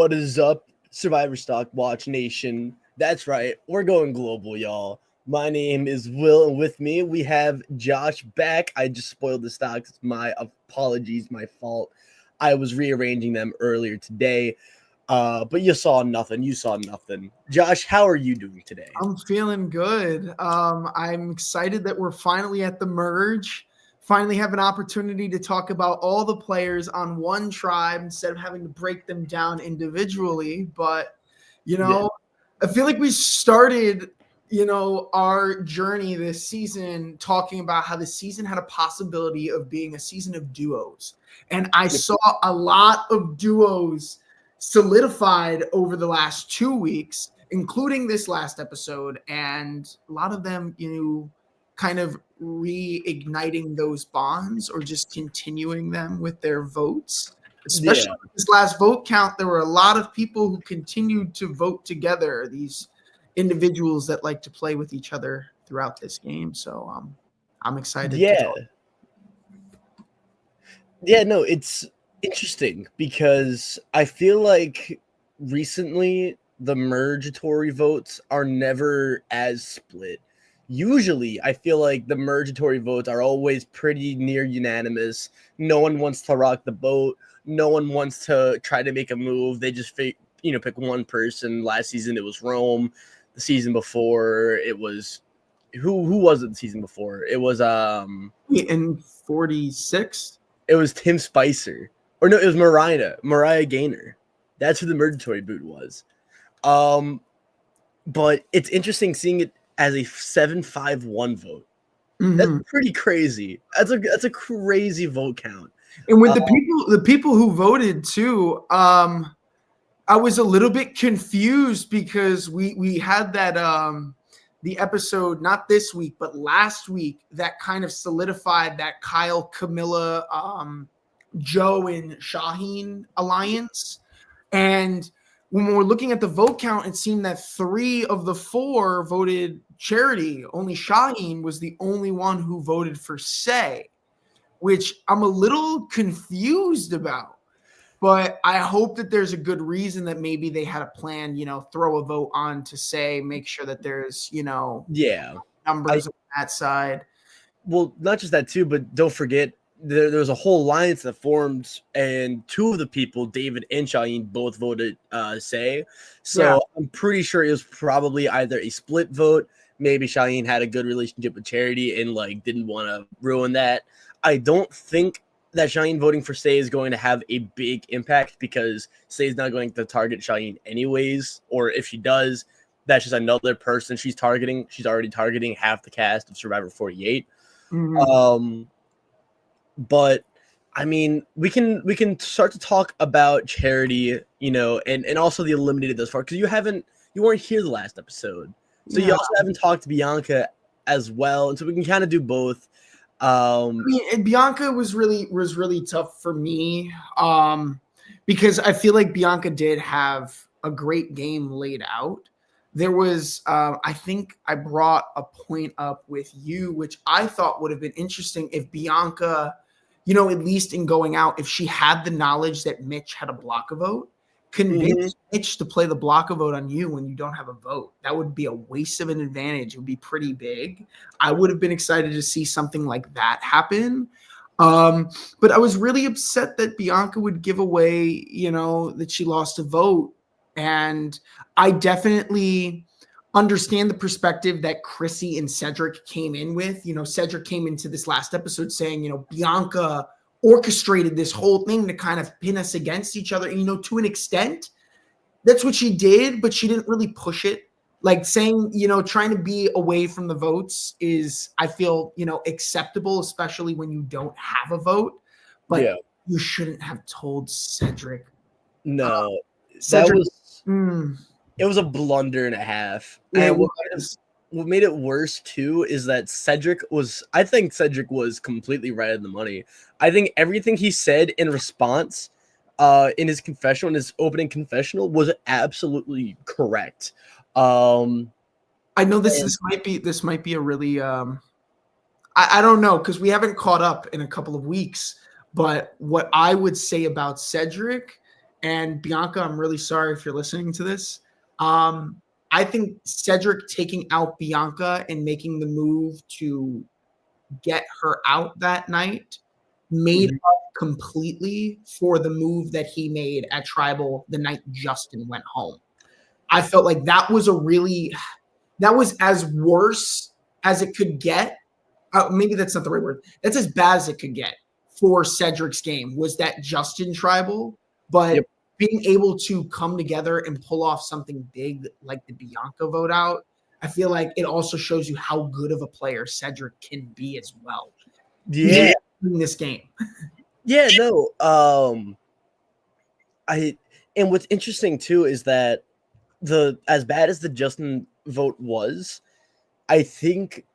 What is up, Survivor StockWatch Nation? That's right, we're going global, y'all. My name is Will, and with me we have Josh back. I just spoiled the stocks. My apologies, my fault. I was rearranging them earlier today, but you saw nothing. You saw nothing. Josh, how are you doing today? I'm feeling good. I'm excited that we're finally at the merge. Finally have an opportunity to talk about all the players on one tribe instead of having to break them down individually. But, I feel like we started, our journey this season talking about how the season had a possibility of being a season of duos. And I saw a lot of duos solidified over the last 2 weeks, including this last episode. And a lot of them, kind of reigniting those bonds or just continuing them with their votes. Especially with this last vote count, there were a lot of people who continued to vote together, these individuals that like to play with each other throughout this game. So I'm excited. No, it's interesting because I feel like recently the mergatory votes are never as split. Usually, I feel like the mergatory votes are always pretty near unanimous. No one wants to rock the boat. No one wants to try to make a move. They just pick one person. Last season it was Rome. The season before it was who was it? The season before it was in 46. It was Tim Spicer, or no, it was Mariah Gaynor. That's who the mergatory boot was. But it's interesting seeing it as a 7-5-1 vote. Mm-hmm. That's pretty crazy. That's a crazy vote count. And with the people who voted too, I was a little bit confused because we had that the episode not this week but last week that kind of solidified that Kyle, Camilla, Joe, and Shaheen alliance. And when we're looking at the vote count, it seemed that 3 of the 4 voted Charity. Only Shaheen was the only one who voted for Say, which I'm a little confused about. But I hope that there's a good reason that maybe they had a plan, throw a vote on to Say, make sure that there's, numbers on that side. Well, not just that too, but don't forget, there's a whole alliance that formed, and 2 of the people, David and Shaheen, both voted Say. So I'm pretty sure it was probably either a split vote. Maybe Shaheen had a good relationship with Charity and didn't want to ruin that. I don't think that Shaheen voting for Say is going to have a big impact because Say is not going to target Shaheen anyways. Or if she does, that's just another person she's targeting. She's already targeting half the cast of Survivor 48. Mm-hmm. But I mean, we can start to talk about Charity, and also the eliminated thus far, because you weren't here the last episode, so you also haven't talked to Bianca as well, and so we can kind of do both. And Bianca was really tough for me, because I feel like Bianca did have a great game laid out. There was, I think I brought a point up with you, which I thought would have been interesting if Bianca, at least in going out, if she had the knowledge that Mitch had a block a vote, convince Mitch to play the block a vote on you when you don't have a vote. That would be a waste of an advantage. It would be pretty big. I would have been excited to see something like that happen. But I was really upset that Bianca would give away, that she lost a vote. And I definitely understand the perspective that Chrissy and Cedric came in with. Cedric came into this last episode saying, Bianca orchestrated this whole thing to kind of pin us against each other. And, to an extent, that's what she did, but she didn't really push it. Like saying, trying to be away from the votes is, I feel, acceptable, especially when you don't have a vote. But you shouldn't have told Cedric. No, Cedric, it was a blunder and a half. And what made it worse too is that I think Cedric was completely right on the money. I think everything he said in response, in his confessional, in his opening confessional, was absolutely correct. I know this might be a really I don't know, because we haven't caught up in a couple of weeks, but what I would say about Cedric and Bianca, I'm really sorry if you're listening to this. I think Cedric taking out Bianca and making the move to get her out that night made up completely for the move that he made at Tribal the night Justin went home. I felt like that was as worse as it could get. Maybe that's not the right word. That's as bad as it could get for Cedric's game, was that Justin Tribal. But being able to come together and pull off something big like the Bianca vote out, I feel like it also shows you how good of a player Cedric can be as well. Yeah. In this game. Yeah, no. And what's interesting too is that as bad as the Justin vote was, I think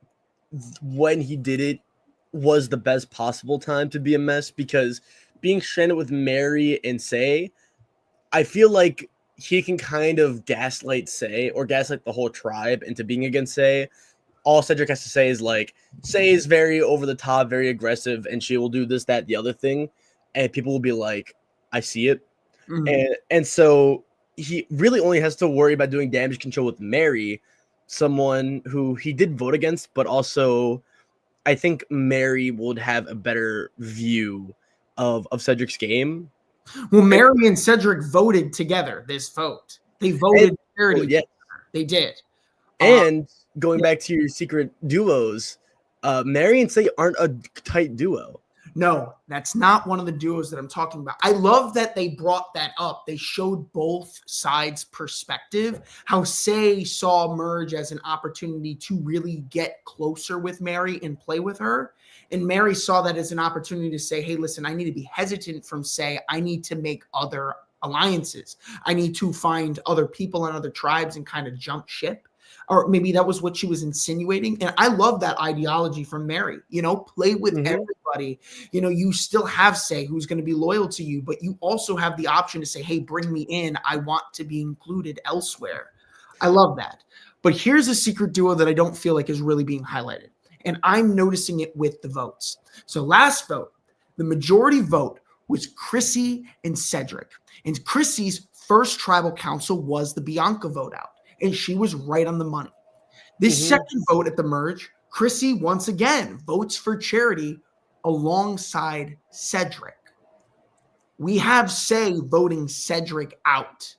when he did it was the best possible time to be a mess, because being stranded with Mary and Say, I feel like he can kind of gaslight Say or gaslight the whole tribe into being against Say. All Cedric has to say is like, Say is very over the top, very aggressive, and she will do this, that, the other thing, and people will be like, I see it. And so he really only has to worry about doing damage control with Mary, someone who he did vote against, but also I think Mary would have a better view of Cedric's game. Well, Mary and Cedric voted together this vote. They voted charity. Yeah. They did. And going back to your secret duos, Mary and Say aren't a tight duo. No, that's not one of the duos that I'm talking about. I love that they brought that up. They showed both sides' perspective, how Say saw Merge as an opportunity to really get closer with Mary and play with her. And Mary saw that as an opportunity to say, hey, listen, I need to be hesitant from Say. I need to make other alliances. I need to find other people and other tribes and kind of jump ship. Or maybe that was what she was insinuating. And I love that ideology from Mary. Play with everybody. You still have Say who's going to be loyal to you, but you also have the option to say, hey, bring me in. I want to be included elsewhere. I love that. But here's a secret duo that I don't feel like is really being highlighted. And I'm noticing it with the votes. So last vote, the majority vote was Chrissy and Cedric. And Chrissy's first tribal council was the Bianca vote out. And she was right on the money. This second vote at the merge, Chrissy once again votes for Charity alongside Cedric. We have Say voting Cedric out.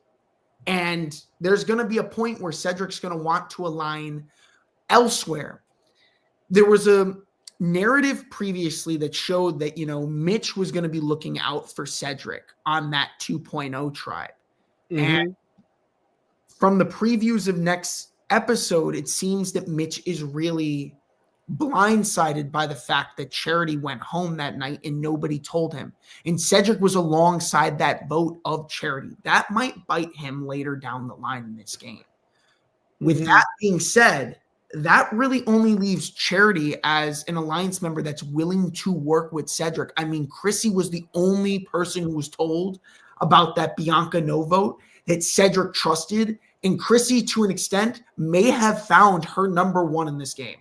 And there's going to be a point where Cedric's going to want to align elsewhere. There was a narrative previously that showed that, Mitch was going to be looking out for Cedric on that 2.0 tribe. And from the previews of next episode, it seems that Mitch is really blindsided by the fact that Charity went home that night and nobody told him. And Cedric was alongside that vote of Charity. That might bite him later down the line in this game. With that being said, that really only leaves Charity as an alliance member that's willing to work with Cedric. I mean, Chrissy was the only person who was told about that Bianca no vote that Cedric trusted. And Chrissy, to an extent, may have found her number one in this game.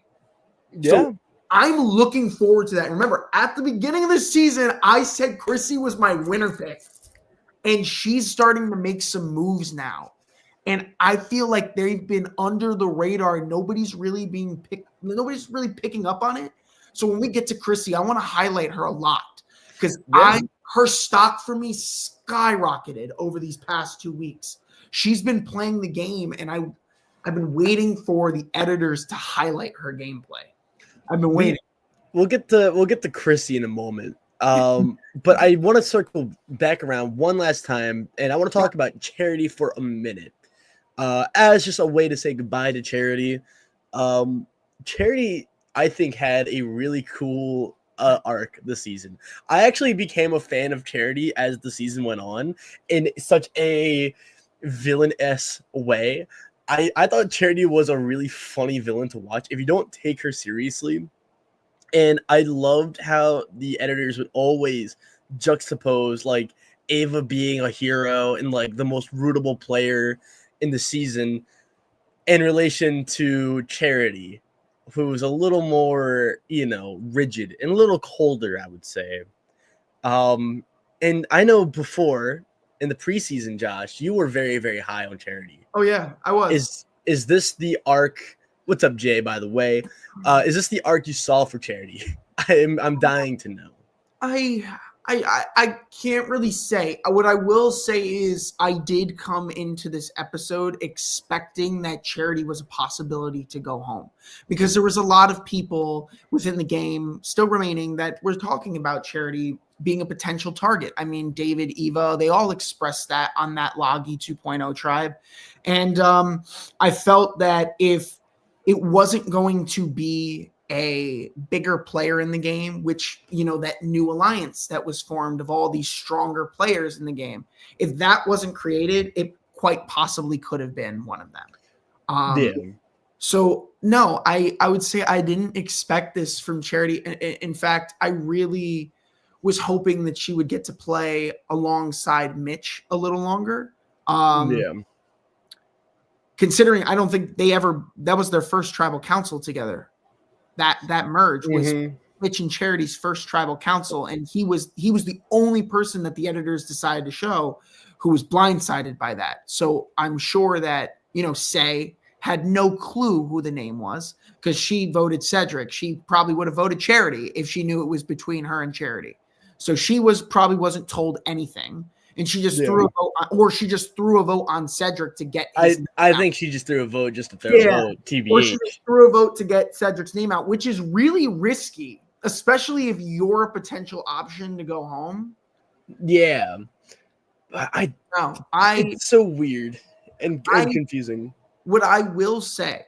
Yeah. So I'm looking forward to that. Remember, at the beginning of the season, I said Chrissy was my winner pick. And she's starting to make some moves now. And I feel like they've been under the radar. Nobody's really picking up on it. So when we get to Chrissy, I want to highlight her a lot. Because her stock for me skyrocketed over these past 2 weeks. She's been playing the game, and I've been waiting for the editors to highlight her gameplay. I've been waiting. We'll get to Chrissy in a moment. But I want to circle back around one last time, and I want to talk about Charity for a minute. As just a way to say goodbye to Charity. Charity, I think, had a really cool arc this season. I actually became a fan of Charity as the season went on in such a villainous way. I thought Charity was a really funny villain to watch if you don't take her seriously. And I loved how the editors would always juxtapose like Ava being a hero and like the most rootable player in the season in relation to Charity, who's a little more, rigid and a little colder, I would say. And I know before in the preseason, Josh, you were very, very high on Charity. Oh yeah, I was. Is this the arc? What's up, Jay? By the way, is this the arc you saw for Charity? I'm dying to know. I can't really say. What I will say is I did come into this episode expecting that Charity was a possibility to go home, because there was a lot of people within the game still remaining that were talking about Charity being a potential target. I mean, David, Eva, they all expressed that on that Logi 2.0 tribe. And I felt that if it wasn't going to be a bigger player in the game, which, that new alliance that was formed of all these stronger players in the game, if that wasn't created, it quite possibly could have been one of them. So no, I would say I didn't expect this from Charity. In fact, I really was hoping that she would get to play alongside Mitch a little longer. Considering I don't think that was their first tribal council together. That merge was Mitch and Charity's first tribal council, and he was the only person that the editors decided to show who was blindsided by that. So I'm sure that Say had no clue who the name was, because she voted Cedric. She probably would have voted Charity if she knew it was between her and Charity. So she probably wasn't told anything. And she just threw a vote on Cedric to get his I think she just threw a vote just to throw a vote, TBH. Or she just threw a vote to get Cedric's name out, which is really risky, especially if you're a potential option to go home. Yeah. It's so weird and confusing. What I will say,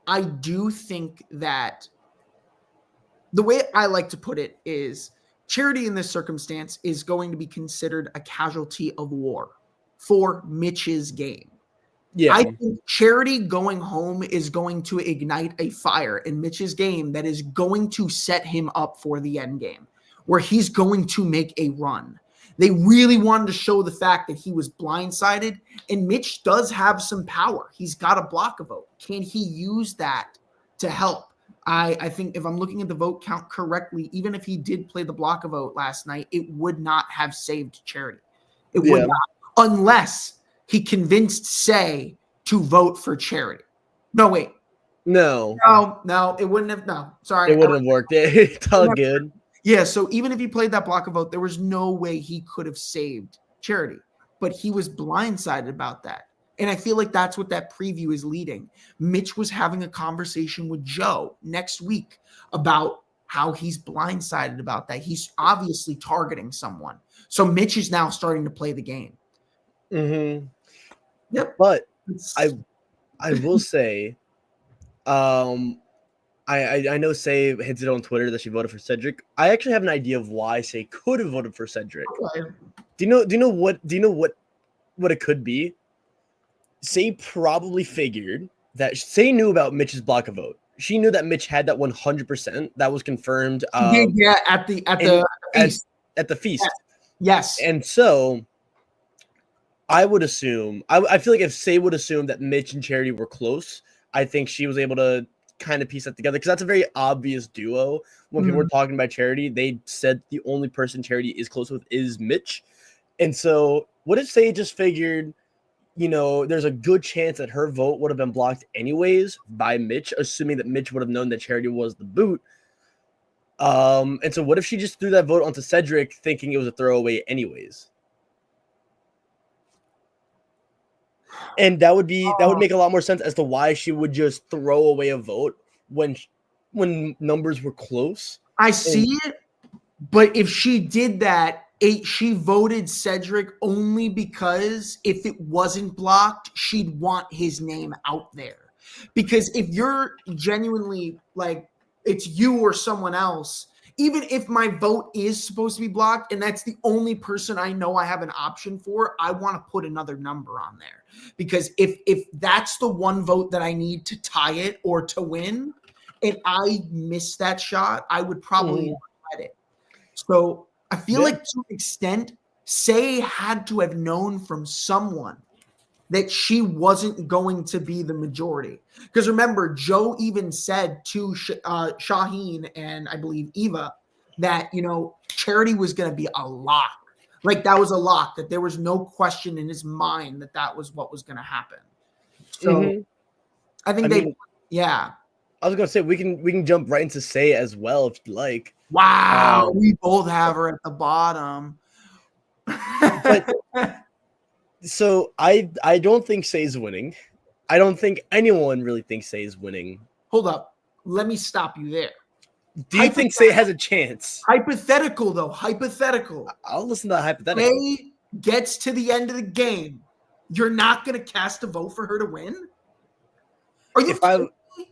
I do think that the way I like to put it is, Charity in this circumstance is going to be considered a casualty of war for Mitch's game. Yeah. I think Charity going home is going to ignite a fire in Mitch's game that is going to set him up for the end game, where he's going to make a run. They really wanted to show the fact that he was blindsided, and Mitch does have some power. He's got a block a vote. Can he use that to help? I think if I'm looking at the vote count correctly, even if he did play the block a vote last night, it would not have saved Charity. It would not, unless he convinced Say to vote for Charity. No, wait. No, it wouldn't have. No, sorry. It wouldn't have worked. It's all good. Yeah, so even if he played that block a vote, there was no way he could have saved Charity. But he was blindsided about that. And I feel like that's what that preview is leading. Mitch was having a conversation with Joe next week about how he's blindsided about that. He's obviously targeting someone. So Mitch is now starting to play the game. Yep. But I will say, I know Say hinted on Twitter that she voted for Cedric. I actually have an idea of why Say could have voted for Cedric. Okay. Do you know what it could be? Say probably figured that Say knew about Mitch's block a vote. She knew that Mitch had that 100%. That was confirmed. At the feast. At the feast. Yes. And so I would assume, I feel like if Say would assume that Mitch and Charity were close, I think she was able to kind of piece that together, because that's a very obvious duo. When people were talking about Charity, they said the only person Charity is close with is Mitch. And so what if Say just figured, there's a good chance that her vote would have been blocked anyways by Mitch, assuming that Mitch would have known that Charity was the boot. And so what if she just threw that vote onto Cedric thinking it was a throwaway anyways? And that would make a lot more sense as to why she would just throw away a vote when numbers were close. I see it, but if she did that, she voted Cedric only because if it wasn't blocked, she'd want his name out there. Because if you're genuinely like, it's you or someone else, even if my vote is supposed to be blocked and that's the only person I know I have an option for, I want to put another number on there. Because if that's the one vote that I need to tie it or to win, and I miss that shot, I would probably regret it. So I feel like to an extent, Say had to have known from someone that she wasn't going to be the majority. Because remember, Joe even said to Shaheen and I believe Eva that, Charity was going to be a lock. Like that was a lock, that there was no question in his mind that that was what was going to happen. So I think yeah. I was gonna say we can jump right into Say as well if you like. Wow, we both have her at the bottom. But so I don't think Say's winning. I don't think anyone really thinks Say is winning. Hold up. Let me stop you there. Do you think Say has a chance? Hypothetical, though. Hypothetical. I'll listen to that hypothetical. Say gets to the end of the game. You're not going to cast a vote for her to win? Are you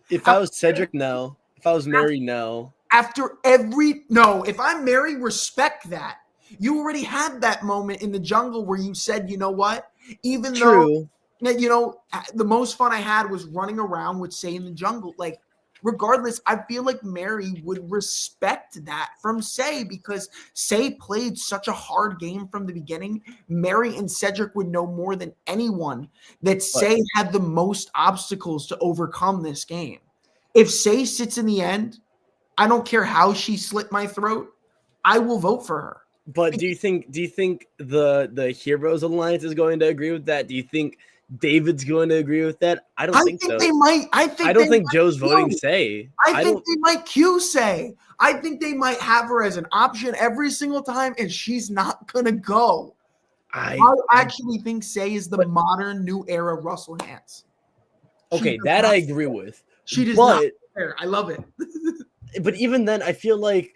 if I was Cedric, no. If I was Mary, no. If I'm Mary, respect that. You already had that moment in the jungle where you said, you know what? Even though, you know, the most fun I had was running around with Say in the jungle. Like, regardless, I feel like Mary would respect that from Say because Say played such a hard game from the beginning. Mary and Cedric would know more than anyone that Say had the most obstacles to overcome this game. If Say sits in the end, I don't care how she slit my throat, I will vote for her. But do you think the Heroes Alliance is going to agree with that? Do you think David's going to agree with that? I don't think so. They might. I don't think Joe's voting Say. I think they might cue Say. I think they might have her as an option every single time, and she's not gonna go. I actually think Say is the modern new era Russell Hantz. Okay, that I agree with. She does not care. I love it. But even then, I feel like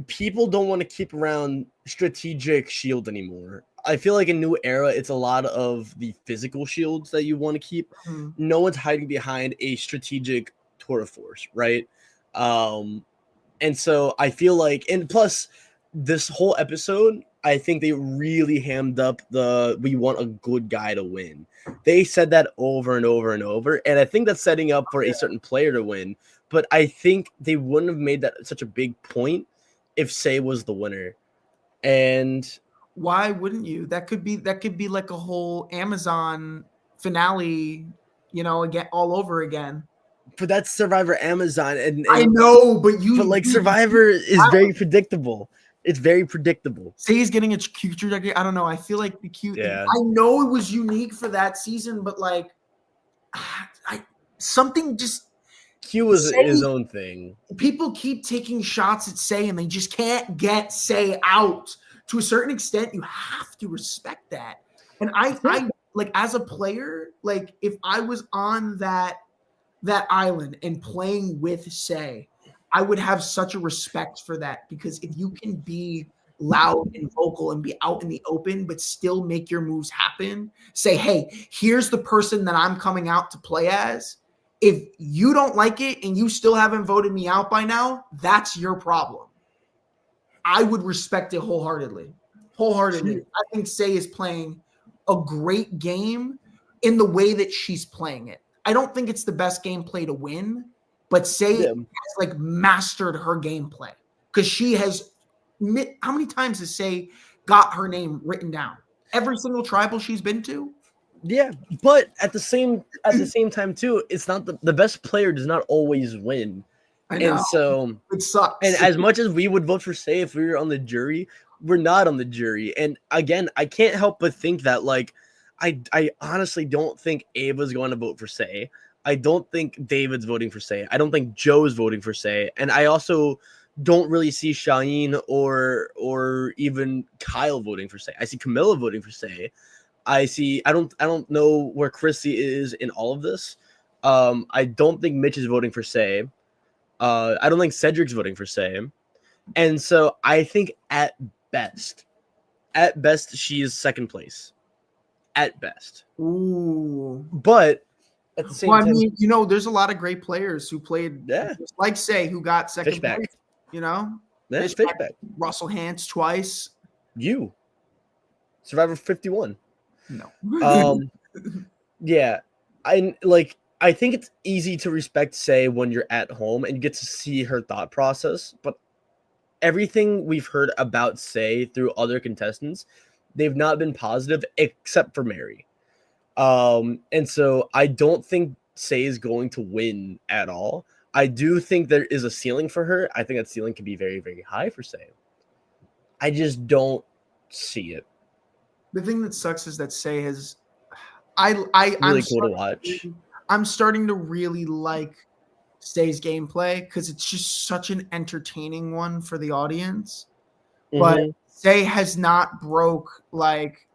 people don't want to keep around strategic shield anymore. I feel like in new era, it's a lot of the physical shields that you want to keep. No one's hiding behind a strategic tour of force, right? And so I feel like, and plus this whole episode, I think they really hammed up we want a good guy to win. They said that over and over and over, and I think that's setting up for a certain player to win. But I think they wouldn't have made that such a big point if Say was the winner. And why wouldn't you? That could be like a whole Amazon finale, you know, again all over again. But that's Survivor Amazon, and I know, but Survivor is very predictable. It's very predictable. Say he's getting a cute trajectory. I don't know. I feel like the cute. Yeah. I know it was unique for that season, but like, something just. Q was his own thing. People keep taking shots at Say, and they just can't get Say out. To a certain extent, you have to respect that. And I like as a player, like if I was on that island and playing with Say, I would have such a respect for that because if you can be loud and vocal and be out in the open, but still make your moves happen, say, hey, here's the person that I'm coming out to play as. If you don't like it and you still haven't voted me out by now, that's your problem. I would respect it wholeheartedly. I think Say is playing a great game in the way that she's playing it. I don't think it's the best gameplay to win, but Say has like mastered her gameplay because she has. How many times has Say got her name written down? Every single tribal she's been to. Yeah, but at the same time too, it's not the best player does not always win. I know. And so it sucks. And as much as we would vote for Say if we were on the jury, we're not on the jury. And again, I can't help but think that like I honestly don't think Ava's going to vote for Say. I don't think David's voting for Say. I don't think Joe's voting for Say. And I also don't really see Shaheen or even Kyle voting for Say. I see Camilla voting for Say. I don't know where Chrissy is in all of this. I don't think Mitch is voting for Say. I don't think Cedric's voting for Say. And so I think at best, she is second place. At best. Ooh. But at the same time, I mean, you know, there's a lot of great players who played, like Say, who got second place. You know? Fishback. Russell Hantz twice. You. Survivor 51. No. Yeah. I think it's easy to respect Say when you're at home and you get to see her thought process, but everything we've heard about Say through other contestants, they've not been positive except for Mary. And so I don't think Say is going to win at all. I do think there is a ceiling for her. I think that ceiling can be very, very high for Say. I just don't see it. The thing that sucks is that Say has Really cool to watch. I'm starting to really like Say's gameplay because it's just such an entertaining one for the audience. But Say has not broke like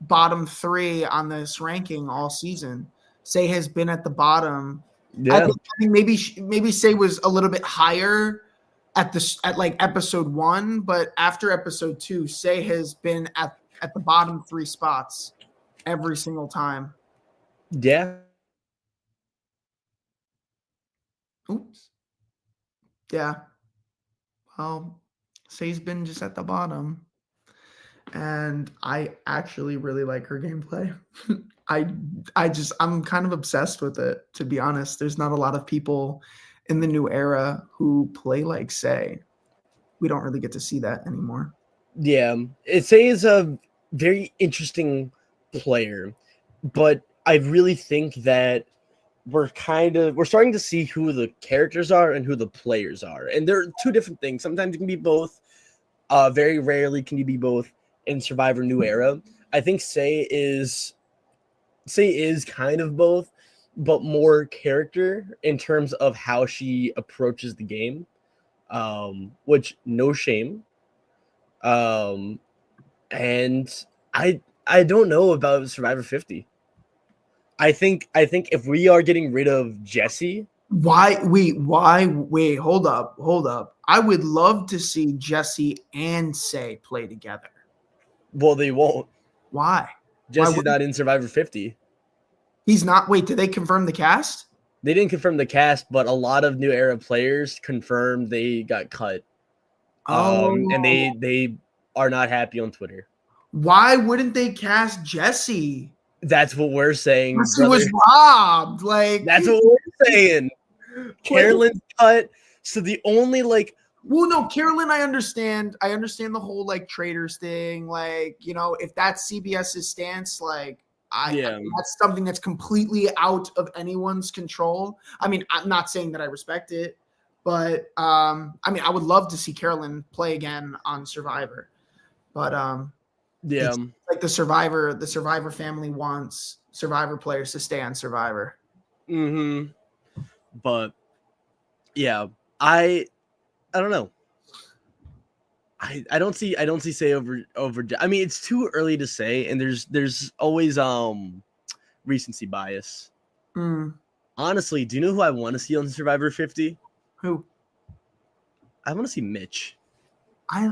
bottom 3 on this ranking all season. Say has been at the bottom. Yeah. I think maybe Say was a little bit higher at like episode 1, but after episode 2, Say has been at the bottom 3 spots every single time. Yeah. Oops. Yeah. Well, Say's been just at the bottom. And I actually really like her gameplay. I'm kind of obsessed with it, to be honest. There's not a lot of people in the new era who play like Say. We don't really get to see that anymore. Yeah. Say is a very interesting player, but I really think that we're starting to see who the characters are and who the players are. And they're two different things. Sometimes it can be both. Very rarely can you be both in Survivor New Era. I think Say is kind of both, but more character in terms of how she approaches the game. Which no shame. And I don't know about Survivor 50. I think if we are getting rid of Jesse, why? Hold up. I would love to see Jesse and Say play together. Well, they won't. Why? Jesse's not in Survivor 50. He's not. Wait, did they confirm the cast? They didn't confirm the cast, but a lot of New Era players confirmed they got cut. And they are not happy on Twitter. Why wouldn't they cast Jesse? That's what we're saying. Jesse was robbed. Like that's what we're saying. Carolyn's cut. So the only well, no, Carolyn, I understand. I understand the whole like traders thing. Like, you know, if that's CBS's stance, like that's something that's completely out of anyone's control. I mean, I'm not saying that I respect it, but I mean, I would love to see Carolyn play again on Survivor. But like the Survivor family wants Survivor players to stay on Survivor. But yeah, I don't know. I don't see Say over. I mean, it's too early to say, and there's always recency bias. Honestly, do you know who I want to see on Survivor 50? Who? I want to see Mitch. I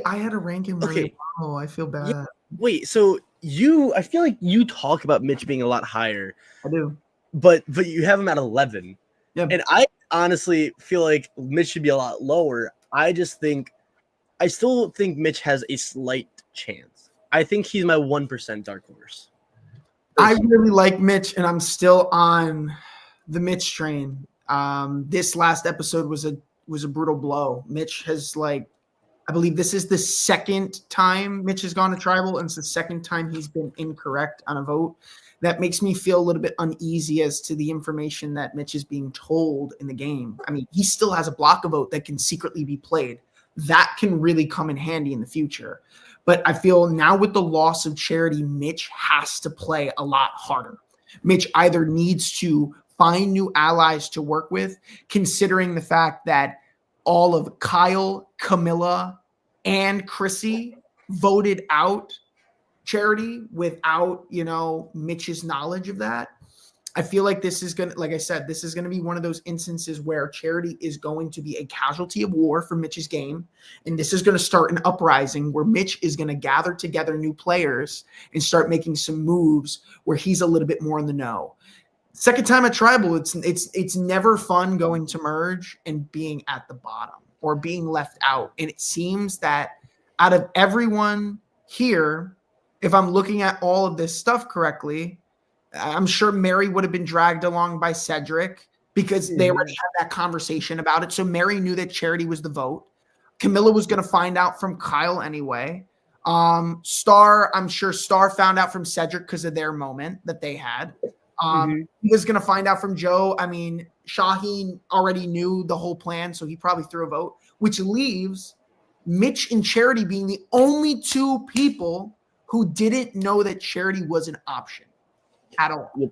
had a ranking really low. I feel bad. Yeah. Wait, so I feel like you talk about Mitch being a lot higher. I do. But you have him at 11. Yeah. And I honestly feel like Mitch should be a lot lower. I still think Mitch has a slight chance. I think he's my 1% dark horse. I really like Mitch, and I'm still on the Mitch train. This last episode was a brutal blow. Mitch has I believe this is the second time Mitch has gone to tribal, and it's the second time he's been incorrect on a vote. That makes me feel a little bit uneasy as to the information that Mitch is being told in the game. I mean, he still has a block of vote that can secretly be played. That can really come in handy in the future. But I feel now with the loss of Charity, Mitch has to play a lot harder. Mitch either needs to find new allies to work with, considering the fact that all of Kyle, Camilla, and Chrissy voted out Charity without, Mitch's knowledge of that. I feel like this is going to, like I said, this is going to be one of those instances where Charity is going to be a casualty of war for Mitch's game. And this is going to start an uprising where Mitch is going to gather together new players and start making some moves where he's a little bit more in the know. Second time at tribal, it's never fun going to merge and being at the bottom or being left out. And it seems that out of everyone here, if I'm looking at all of this stuff correctly, I'm sure Mary would have been dragged along by Cedric because they already had that conversation about it. So Mary knew that Charity was the vote. Camilla was going to find out from Kyle anyway. Star, I'm sure Star found out from Cedric because of their moment that they had. He was going to find out from Joe. I mean, Shaheen already knew the whole plan, so he probably threw a vote, which leaves Mitch and Charity being the only two people who didn't know that Charity was an option at all. Yep.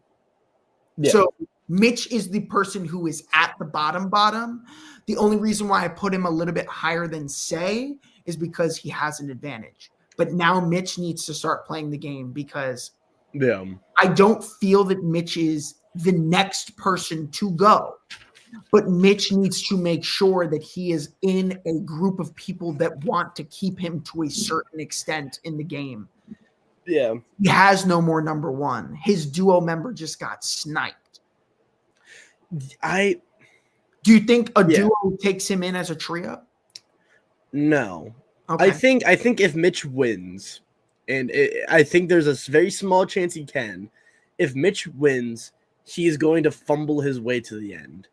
Yeah. So Mitch is the person who is at the bottom. The only reason why I put him a little bit higher than Say is because he has an advantage. But now Mitch needs to start playing the game because I don't feel that Mitch is the next person to go. But Mitch needs to make sure that he is in a group of people that want to keep him to a certain extent in the game. Yeah. He has no more number one. His duo member just got sniped. Do you think a duo takes him in as a trio? No. Okay. I think if Mitch wins, and I think there's a very small chance he can, if Mitch wins, he is going to fumble his way to the end.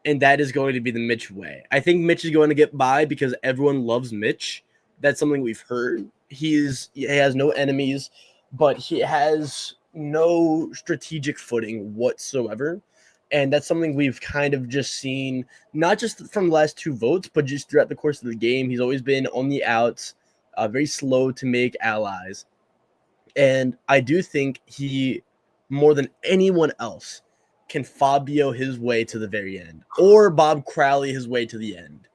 And that is going to be the Mitch way. I think Mitch is going to get by because everyone loves Mitch. That's something we've heard. He has no enemies, but he has no strategic footing whatsoever. And that's something we've kind of just seen, not just from the last two votes, but just throughout the course of the game. He's always been on the outs, very slow to make allies. And I do think he, more than anyone else, can Fabio his way to the very end, or Bob Crowley his way to the end.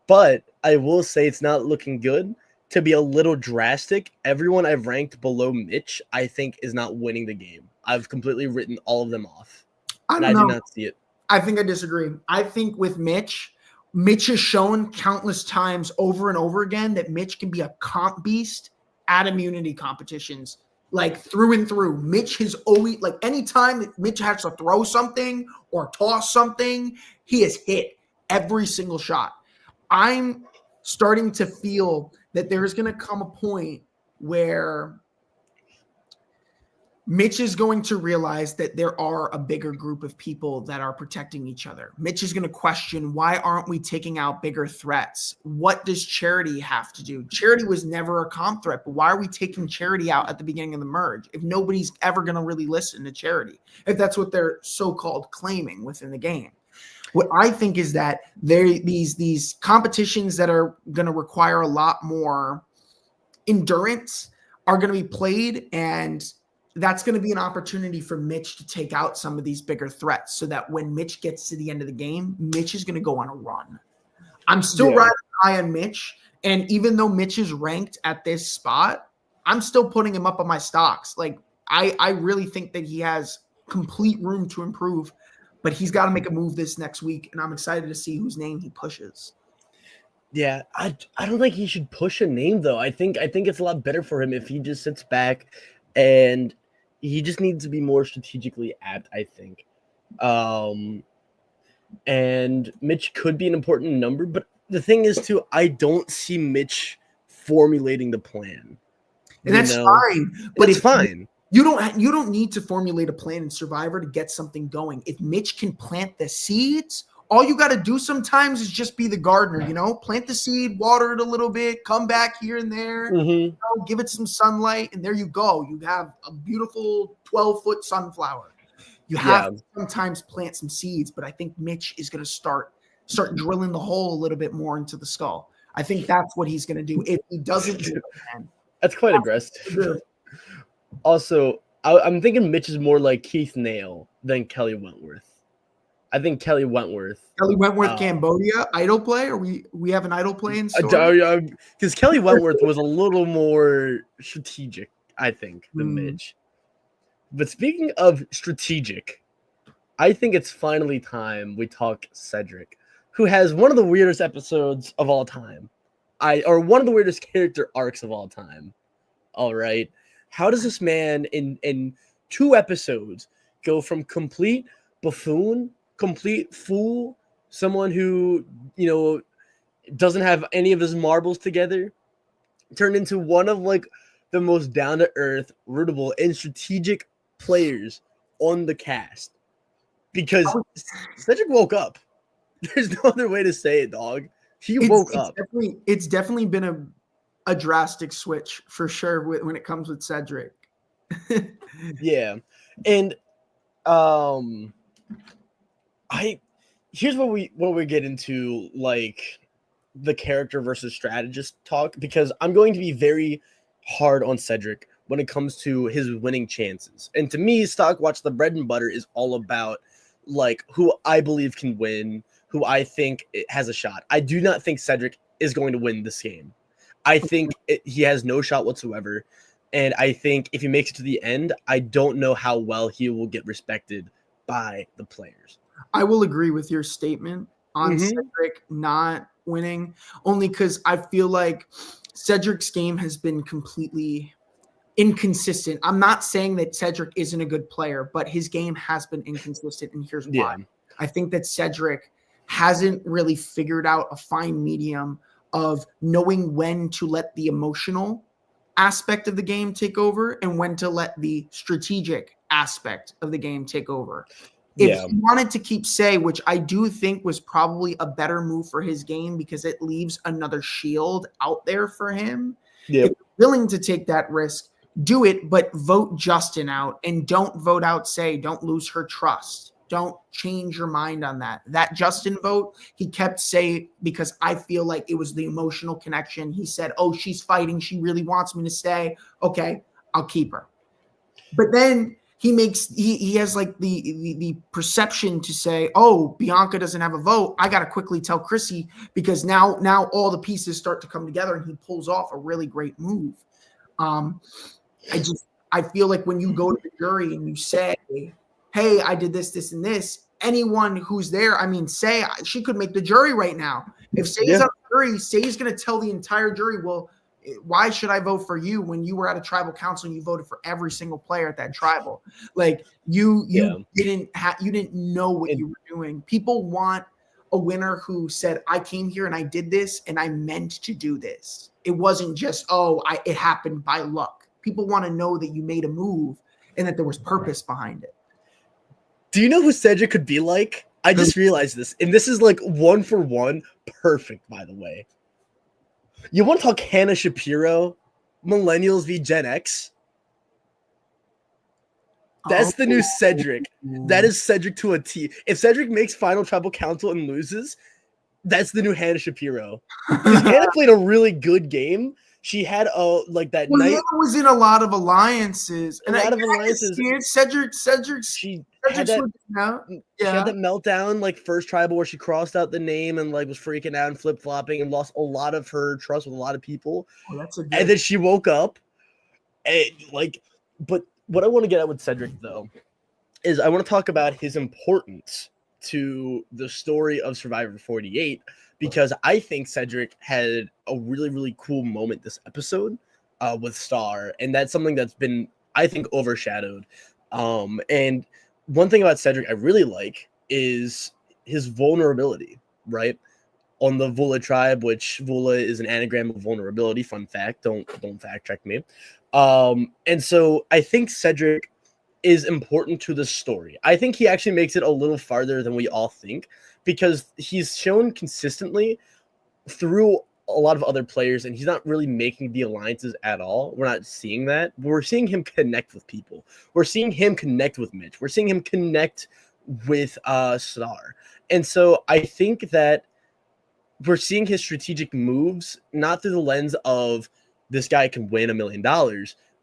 But I will say it's not looking good. To be a little drastic, everyone I've ranked below Mitch, I think, is not winning the game. I've completely written all of them off. I do not see it. I think I disagree. I think with Mitch has shown countless times over and over again that Mitch can be a comp beast at immunity competitions. Like through and through. Mitch has always, like anytime that Mitch has to throw something or toss something, he has hit every single shot. I'm starting to feel that there's going to come a point where Mitch is going to realize that there are a bigger group of people that are protecting each other. Mitch is going to question, why aren't we taking out bigger threats? What does Charity have to do? Charity was never a comp threat, but why are we taking Charity out at the beginning of the merge if nobody's ever going to really listen to Charity, if that's what they're so-called claiming within the game? What I think is that these competitions that are going to require a lot more endurance are going to be played, and that's going to be an opportunity for Mitch to take out some of these bigger threats so that when Mitch gets to the end of the game, Mitch is going to go on a run. I'm still riding high on Mitch. And even though Mitch is ranked at this spot, I'm still putting him up on my stocks. Like I really think that he has complete room to improve, but he's got to make a move this next week. And I'm excited to see whose name he pushes. Yeah, I don't think he should push a name though. I think it's a lot better for him if he just sits back, and he just needs to be more strategically apt, I think. And Mitch could be an important number, but the thing is too, I don't see Mitch formulating the plan. And that's fine. But it's fine. You don't need to formulate a plan in Survivor to get something going. If Mitch can plant the seeds, all you got to do sometimes is just be the gardener, plant the seed, water it a little bit, come back here and there, give it some sunlight, and there you go. You have a beautiful 12-foot sunflower. You have to sometimes plant some seeds, but I think Mitch is going to start drilling the hole a little bit more into the skull. I think that's what he's going to do. If he doesn't do it, man, that's quite aggressive. Also, I'm thinking Mitch is more like Keith Nail than Kelly Wentworth. I think Kelly Wentworth, Cambodia idol play, or we have an idol play in store? Because Kelly Wentworth was a little more strategic, I think, than Mitch. But speaking of strategic, I think it's finally time we talk Cedric, who has one of the weirdest episodes of all time, or one of the weirdest character arcs of all time. All right, how does this man in 2 episodes go from complete buffoon, complete fool, someone who, doesn't have any of his marbles together, turned into one of the most down-to-earth, rootable, and strategic players on the cast? Because Cedric woke up. There's no other way to say it, dog. He woke up. It's definitely been a drastic switch for sure when it comes with Cedric. Yeah. And here's what we get into, the character versus strategist talk, because I'm going to be very hard on Cedric when it comes to his winning chances. And to me, StockWatch, the bread and butter is all about like who I believe can win, who I think it has a shot. I do not think Cedric is going to win this game. I think he has no shot whatsoever. And I think if he makes it to the end, I don't know how well he will get respected by the players. I will agree with your statement on Cedric not winning, only because I feel like Cedric's game has been completely inconsistent. I'm not saying that Cedric isn't a good player, but his game has been inconsistent, and here's why. I think that Cedric hasn't really figured out a fine medium of knowing when to let the emotional aspect of the game take over and when to let the strategic aspect of the game take over. If he wanted to keep Say, which I do think was probably a better move for his game because it leaves another shield out there for him. If you're willing to take that risk, do it, but vote Justin out and don't vote out Say. Don't lose her trust. Don't change your mind on that. That Justin vote, he kept Say because I feel like it was the emotional connection. He said, oh, she's fighting. She really wants me to stay. Okay, I'll keep her. But then he has like the perception to say, oh, Bianca doesn't have a vote. I got to quickly tell Chrissy because now all the pieces start to come together and he pulls off a really great move. I feel like when you go to the jury and you say, hey, I did this, this, and this, anyone who's there, I mean, Say, she could make the jury right now. If Say's on the jury, Say's going to tell the entire jury, well, why should I vote for you when you were at a tribal council and you voted for every single player at that tribal? Like you didn't know what you were doing. People want a winner who said, I came here and I did this and I meant to do this. It wasn't just, it happened by luck. People want to know that you made a move and that there was purpose behind it. Do you know who Cedric could be like? I just realized this. And this is like 1-for-1. Perfect, by the way. You want to talk Hannah Shapiro? Millennials v Gen X? That's the new Cedric. That is Cedric to a T. If Cedric makes final tribal council and loses, that's the new Hannah Shapiro. Because Hannah played a really good game. She had that night. Hannah was in a lot of alliances. Cedric. She had that meltdown, like first tribal where she crossed out the name and like was freaking out and flip flopping and lost a lot of her trust with a lot of people. And then she woke up, and but what I want to get at with Cedric though is I want to talk about his importance to the story of Survivor 48 because I think Cedric had a really, really cool moment this episode with Star, and that's something that's been, I think, overshadowed. And one thing about Cedric I really like is his vulnerability, right? On the Vula tribe, which Vula is an anagram of vulnerability. Fun fact, don't fact check me. And so I think Cedric is important to the story. I think he actually makes it a little farther than we all think because he's shown consistently through a lot of other players and he's not really making the alliances at all. We're not seeing that. We're seeing him connect with people. We're seeing him connect with Mitch. We're seeing him connect with Star. And so I think that we're seeing his strategic moves not through the lens of this guy can win $1 million,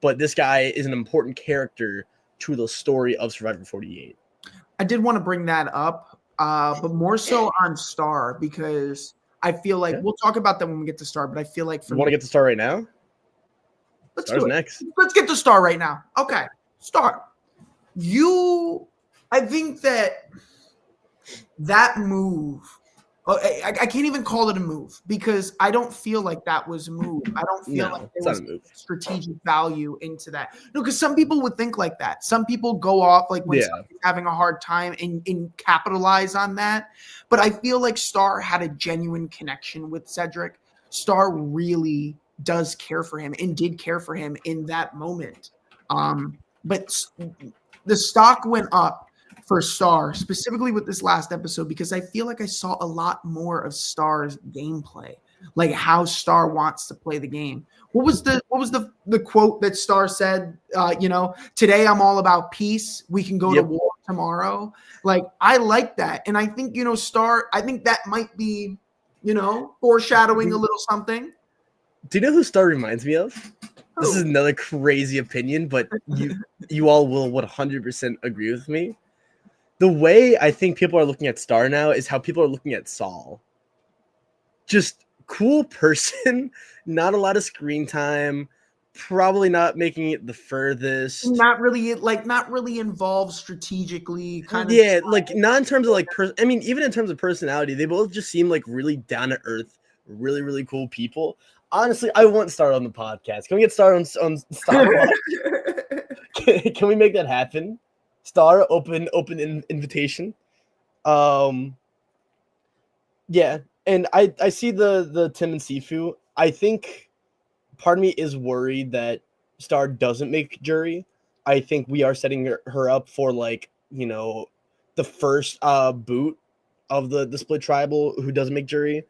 but this guy is an important character to the story of Survivor 48. I did want to bring that up, but more so on Star because I feel like we'll talk about that when we get to Star, but I feel like you want to get to Star right now? Star's next. Let's get to Star right now. Okay, Star. I think that move, I can't even call it a move because I don't feel like that was a move. I don't feel like there was strategic value into that. No, because some people would think like that. Some people go off like when somebody's having a hard time and capitalize on that. But I feel like Star had a genuine connection with Cedric. Star really does care for him and did care for him in that moment. But the stock went up for Star, specifically with this last episode, because I feel like I saw a lot more of Star's gameplay, like how Star wants to play the game. What was the quote that Star said? Today I'm all about peace. We can go to war tomorrow. Like I like that, and I think Star. I think that might be foreshadowing a little something. Do you know who Star reminds me of? This is another crazy opinion, but you all will 100% agree with me. The way I think people are looking at Star now is how people are looking at Saul. Just cool person, not a lot of screen time, probably not making it the furthest. Not really involved strategically, kind of. Yeah, like not in terms of like I mean, even in terms of personality, they both just seem like really down to earth, really, really cool people. Honestly, I want Star on the podcast. Can we get Star on StockWatch? Can we make that happen? Star, open invitation. Yeah, and I see the Tim and Sifu. I think part of me is worried that Star doesn't make jury. I think we are setting her up for like, the first boot of the split tribal who doesn't make jury.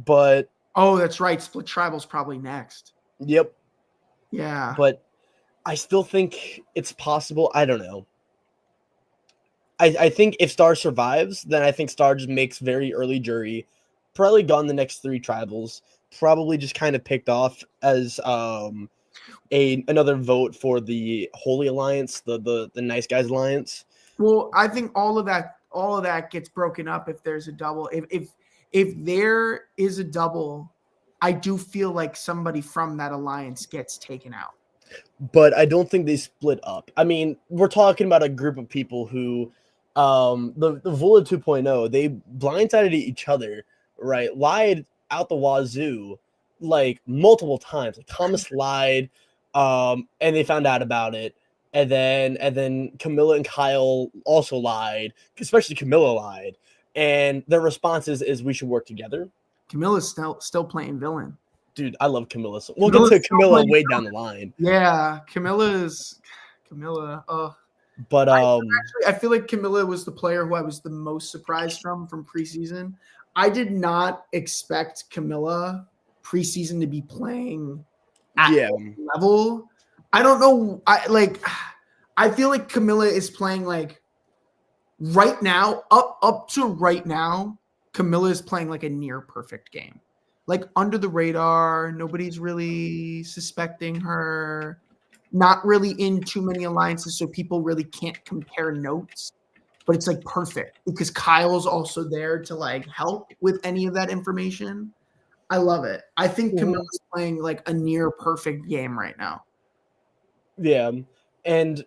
But oh, that's right. Split tribal's probably next. Yep. Yeah. But I still think it's possible. I don't know. I think if Star survives, then I think Star just makes very early jury, probably gone the next 3 tribals, probably just kind of picked off as another vote for the Holy Alliance, the Nice Guys Alliance. Well, I think all of that gets broken up if there's a double. If there is a double, I do feel like somebody from that alliance gets taken out. But I don't think they split up. I mean, we're talking about a group of people who, the Vula 2.0, they blindsided each other, right? Lied out the wazoo, like multiple times. Like Thomas lied, and they found out about it. And then Camilla and Kyle also lied, especially Camilla lied. And their response is we should work together. Camilla's still playing villain. Dude, I love Camilla. So we'll get to Camilla way down the line. Yeah, Camilla. But I feel like Camilla was the player who I was the most surprised from preseason. I did not expect Camilla preseason to be playing at that level. I don't know. I feel like Camilla is playing like right now, up to right now, Camilla is playing like a near perfect game. Like under the radar, nobody's really suspecting her, not really in too many alliances, so people really can't compare notes. But it's like perfect because Kyle's also there to like help with any of that information. I love it. I think Camilla's playing like a near perfect game right now. Yeah, and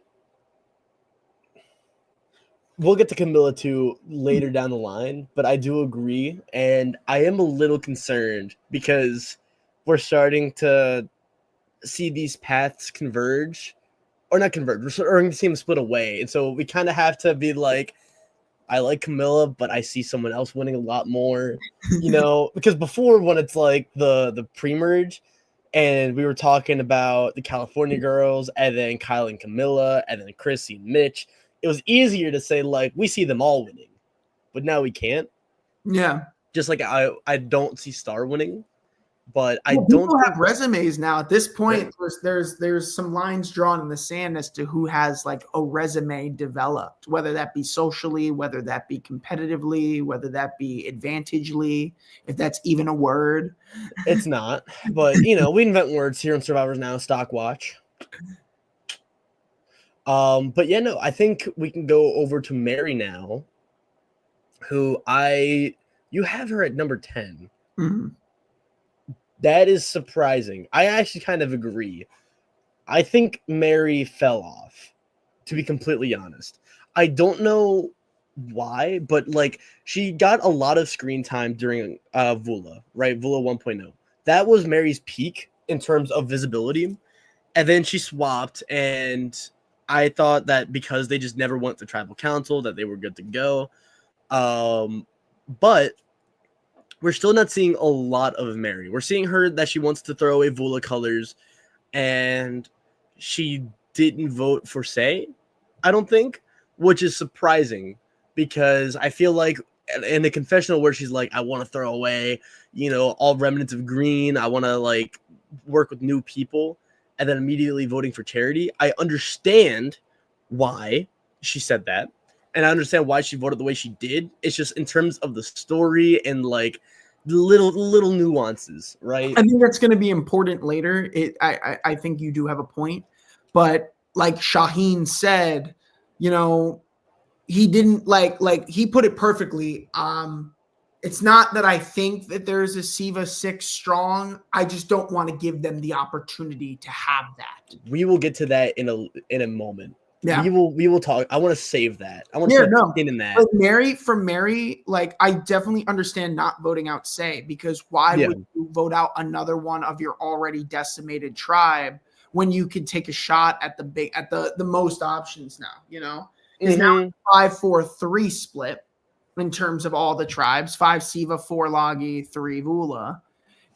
we'll get to Camilla too later down the line, but I do agree, and I am a little concerned because we're starting to see these paths converge, or not converge. We're starting to see them split away, and so we kind of have to be like, I like Camilla, but I see someone else winning a lot more, because before when it's like the pre-merge, and we were talking about the California girls, and then Kyle and Camilla, and then Chrissy and Mitch. It was easier to say, like, we see them all winning, but now we can't. Yeah. Just like I don't see Star winning, but I don't people have resumes now. At this point, there's some lines drawn in the sand as to who has like a resume developed, whether that be socially, whether that be competitively, whether that be advantagely, if that's even a word. It's not, but we invent words here in Survivors Now, StockWatch. But yeah, no, I think we can go over to Mary now, who you have her at number 10. Mm-hmm. That is surprising. I actually kind of agree. I think Mary fell off, to be completely honest. I don't know why, but like she got a lot of screen time during Vula, right? Vula 1.0. That was Mary's peak in terms of visibility. And then she swapped, and I thought that because they just never went to tribal council that they were good to go. But we're still not seeing a lot of Mary. We're seeing her that she wants to throw away Vula colors, and she didn't vote for Say, I don't think, which is surprising because I feel like in the confessional where she's like, I want to throw away, all remnants of green. I want to like work with new people, and then immediately voting for Charity. I understand why she said that, and I understand why she voted the way she did. It's just in terms of the story and like little nuances, right? I think that's going to be important later. I think you do have a point, but like Shaheen said, you know, he didn't like he put it perfectly. It's not that I think that there's a Siva 6 strong. I just don't want to give them the opportunity to have that. We will get to that in a moment. Yeah. We will talk. I want to save that. I want to put a pin in that. But Mary, like I definitely understand not voting out Say, because why would you vote out another one of your already decimated tribe when you could take a shot at the most options now, you know? Because now 5-4-3 split in terms of all the tribes, 5 Siva, 4 Lagi, 3 Vula.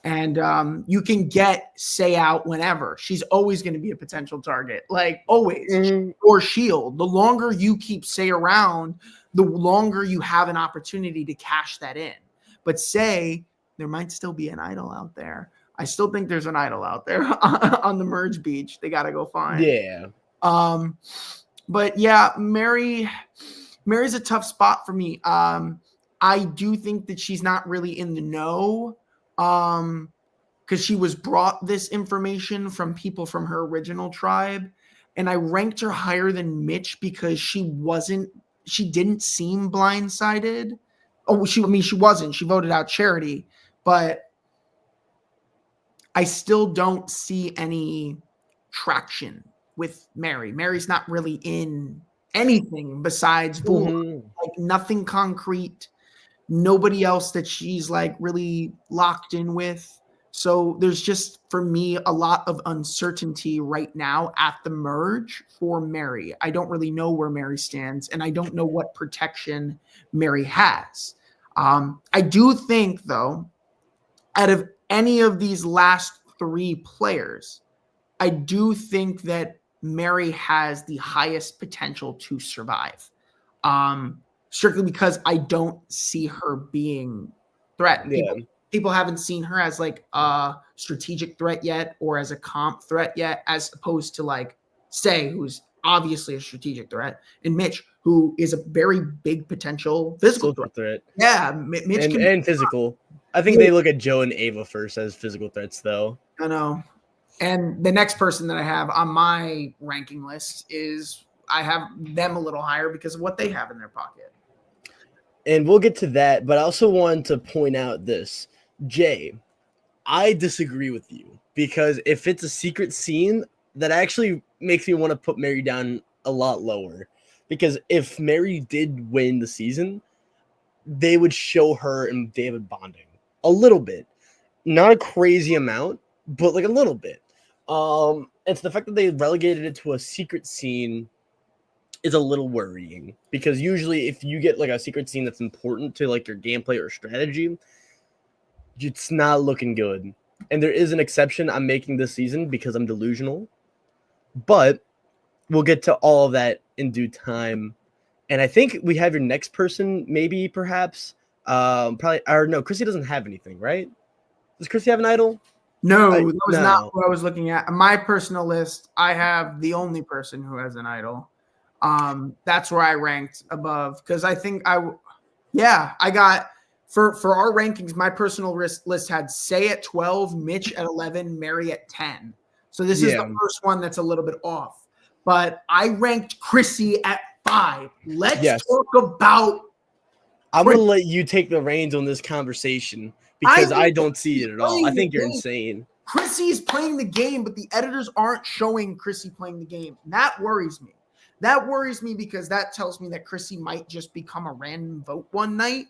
And you can get Say out whenever. She's always going to be a potential target, like always. Or Shield. The longer you keep Say around, the longer you have an opportunity to cash that in. But Say, there might still be an idol out there. I still think there's an idol out there on the merge beach. They got to go find. Yeah. But yeah, Mary's a tough spot for me. I do think that she's not really in the know. Because she was brought this information from people from her original tribe, and I ranked her higher than Mitch because she didn't seem blindsided. She wasn't. She voted out Charity, but I still don't see any traction with Mary. Mary's not really in anything besides like nothing concrete. Nobody else that she's like really locked in with. So there's just, for me, a lot of uncertainty right now at the merge for Mary. I don't really know where Mary stands, and I don't know what protection Mary has. I do think, though, out of any of these last 3 players, I do think that Mary has the highest potential to survive. Strictly because I don't see her being threat. People haven't seen her as like a strategic threat yet, or as a comp threat yet, as opposed to like Say, who's obviously a strategic threat, and Mitch, who is a very big potential physical threat. Yeah, Mitch and physical. I think they look at Joe and Ava first as physical threats, though. I know. And the next person that I have on my ranking list is, I have them a little higher because of what they have in their pocket. And we'll get to that, but I also wanted to point out this. Jay, I disagree with you, because if it's a secret scene, that actually makes me want to put Mary down a lot lower. Because if Mary did win the season, they would show her and David bonding a little bit. Not a crazy amount, but like a little bit. It's the fact that they relegated it to a secret scene is a little worrying, because usually if you get like a secret scene that's important to like your gameplay or strategy, it's not looking good. And there is an exception I'm making this season because I'm delusional, but we'll get to all of that in due time. And I think we have your next person, maybe, perhaps, probably, or no, Chrissy doesn't have anything, right? Does Chrissy have an idol? No, that was not what I was looking at. On my personal list, I have the only person who has an idol. That's where I ranked above, because I think I got for our rankings, my personal list had Say at 12, Mitch at 11, Mary at 10. So this is the first one that's a little bit off. But I ranked Chrissy at 5. Let's talk about. I'm going to let you take the reins on this conversation, because I don't see it at all. I think you're insane. Chrissy's playing the game, but the editors aren't showing Chrissy playing the game. And that worries me. That worries me because that tells me that Chrissy might just become a random vote one night,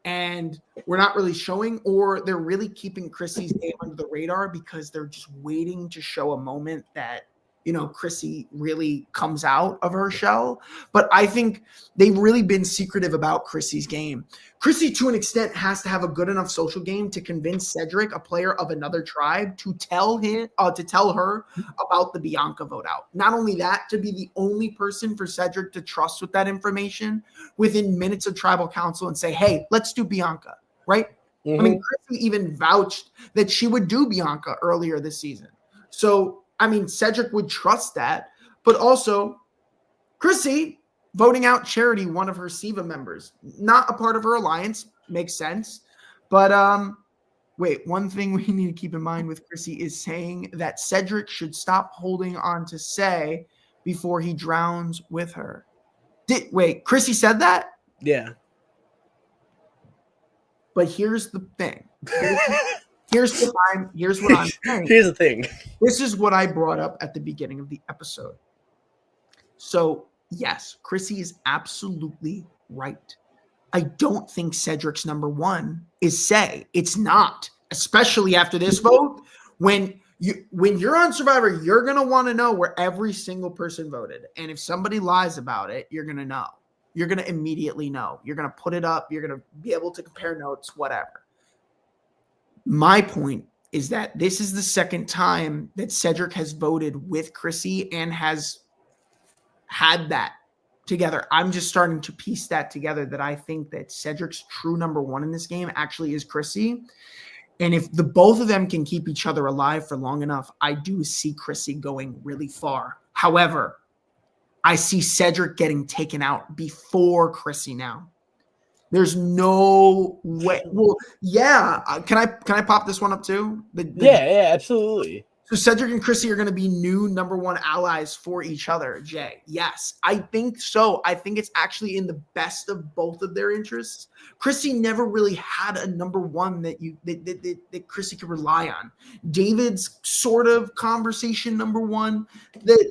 and we're not really showing, or they're really keeping Chrissy's name under the radar because they're just waiting to show a moment that, you know, Chrissy really comes out of her shell. But I think they've really been secretive about Chrissy's game. Chrissy, to an extent, has to have a good enough social game to convince Cedric, a player of another tribe, to tell her about the Bianca vote out. Not only that, to be the only person for Cedric to trust with that information within minutes of tribal council and say, hey, let's do Bianca, right? I mean, Chrissy even vouched that she would do Bianca earlier this season. So, I mean, Cedric would trust that, but also Chrissy voting out Charity, one of her Siva members, not a part of her alliance, makes sense. But wait, one thing we need to keep in mind with Chrissy is saying that Cedric should stop holding on to Say before he drowns with her. Wait, Chrissy said that? Yeah. But here's the thing. Here's what I'm saying. Here's the thing. This is what I brought up at the beginning of the episode. So, yes, Chrissy is absolutely right. I don't think Cedric's number one is Say. It's not, especially after this vote. When you're on Survivor, you're gonna want to know where every single person voted. And if somebody lies about it, you're gonna know. You're gonna immediately know. You're gonna put it up. You're gonna be able to compare notes, whatever. My point is that this is the second time that Cedric has voted with Chrissy and has had that together. I'm just starting to piece that together, that I think that Cedric's true number one in this game actually is Chrissy. And if the both of them can keep each other alive for long enough, I do see Chrissy going really far. However, I see Cedric getting taken out before Chrissy now. There's no way. Well, yeah. Can I pop this one up too? Yeah, absolutely. So Cedric and Chrissy are going to be new number one allies for each other, Jay. Yes, I think so. I think it's actually in the best of both of their interests. Chrissy never really had a number one that Chrissy could rely on. David's sort of conversation number one,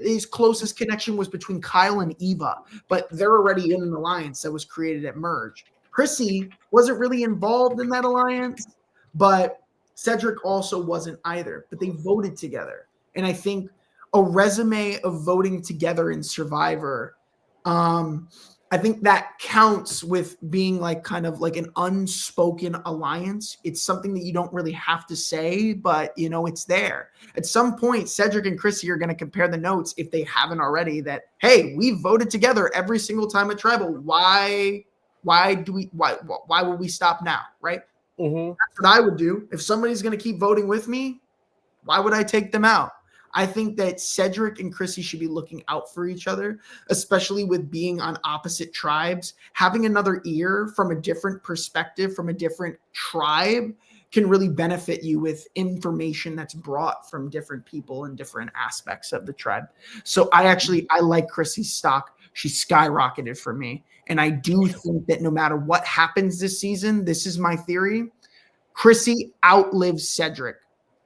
his closest connection was between Kyle and Eva, but they're already in an alliance that was created at Merge. Chrissy wasn't really involved in that alliance, but Cedric also wasn't either, but they voted together. And I think a resume of voting together in Survivor, I think that counts with being like kind of like an unspoken alliance. It's something that you don't really have to say, but you know, it's there. At some point, Cedric and Chrissy are going to compare the notes, if they haven't already, that, hey, we voted together every single time at Tribal. Why will we stop now? Right? Mm-hmm. That's what I would do. If somebody's going to keep voting with me, why would I take them out? I think that Cedric and Chrissy should be looking out for each other, especially with being on opposite tribes. Having another ear from a different perspective, from a different tribe, can really benefit you with information that's brought from different people and different aspects of the tribe. So I like Chrissy's stock. She skyrocketed for me. And I do think that no matter what happens this season, this is my theory, Chrissy outlives Cedric.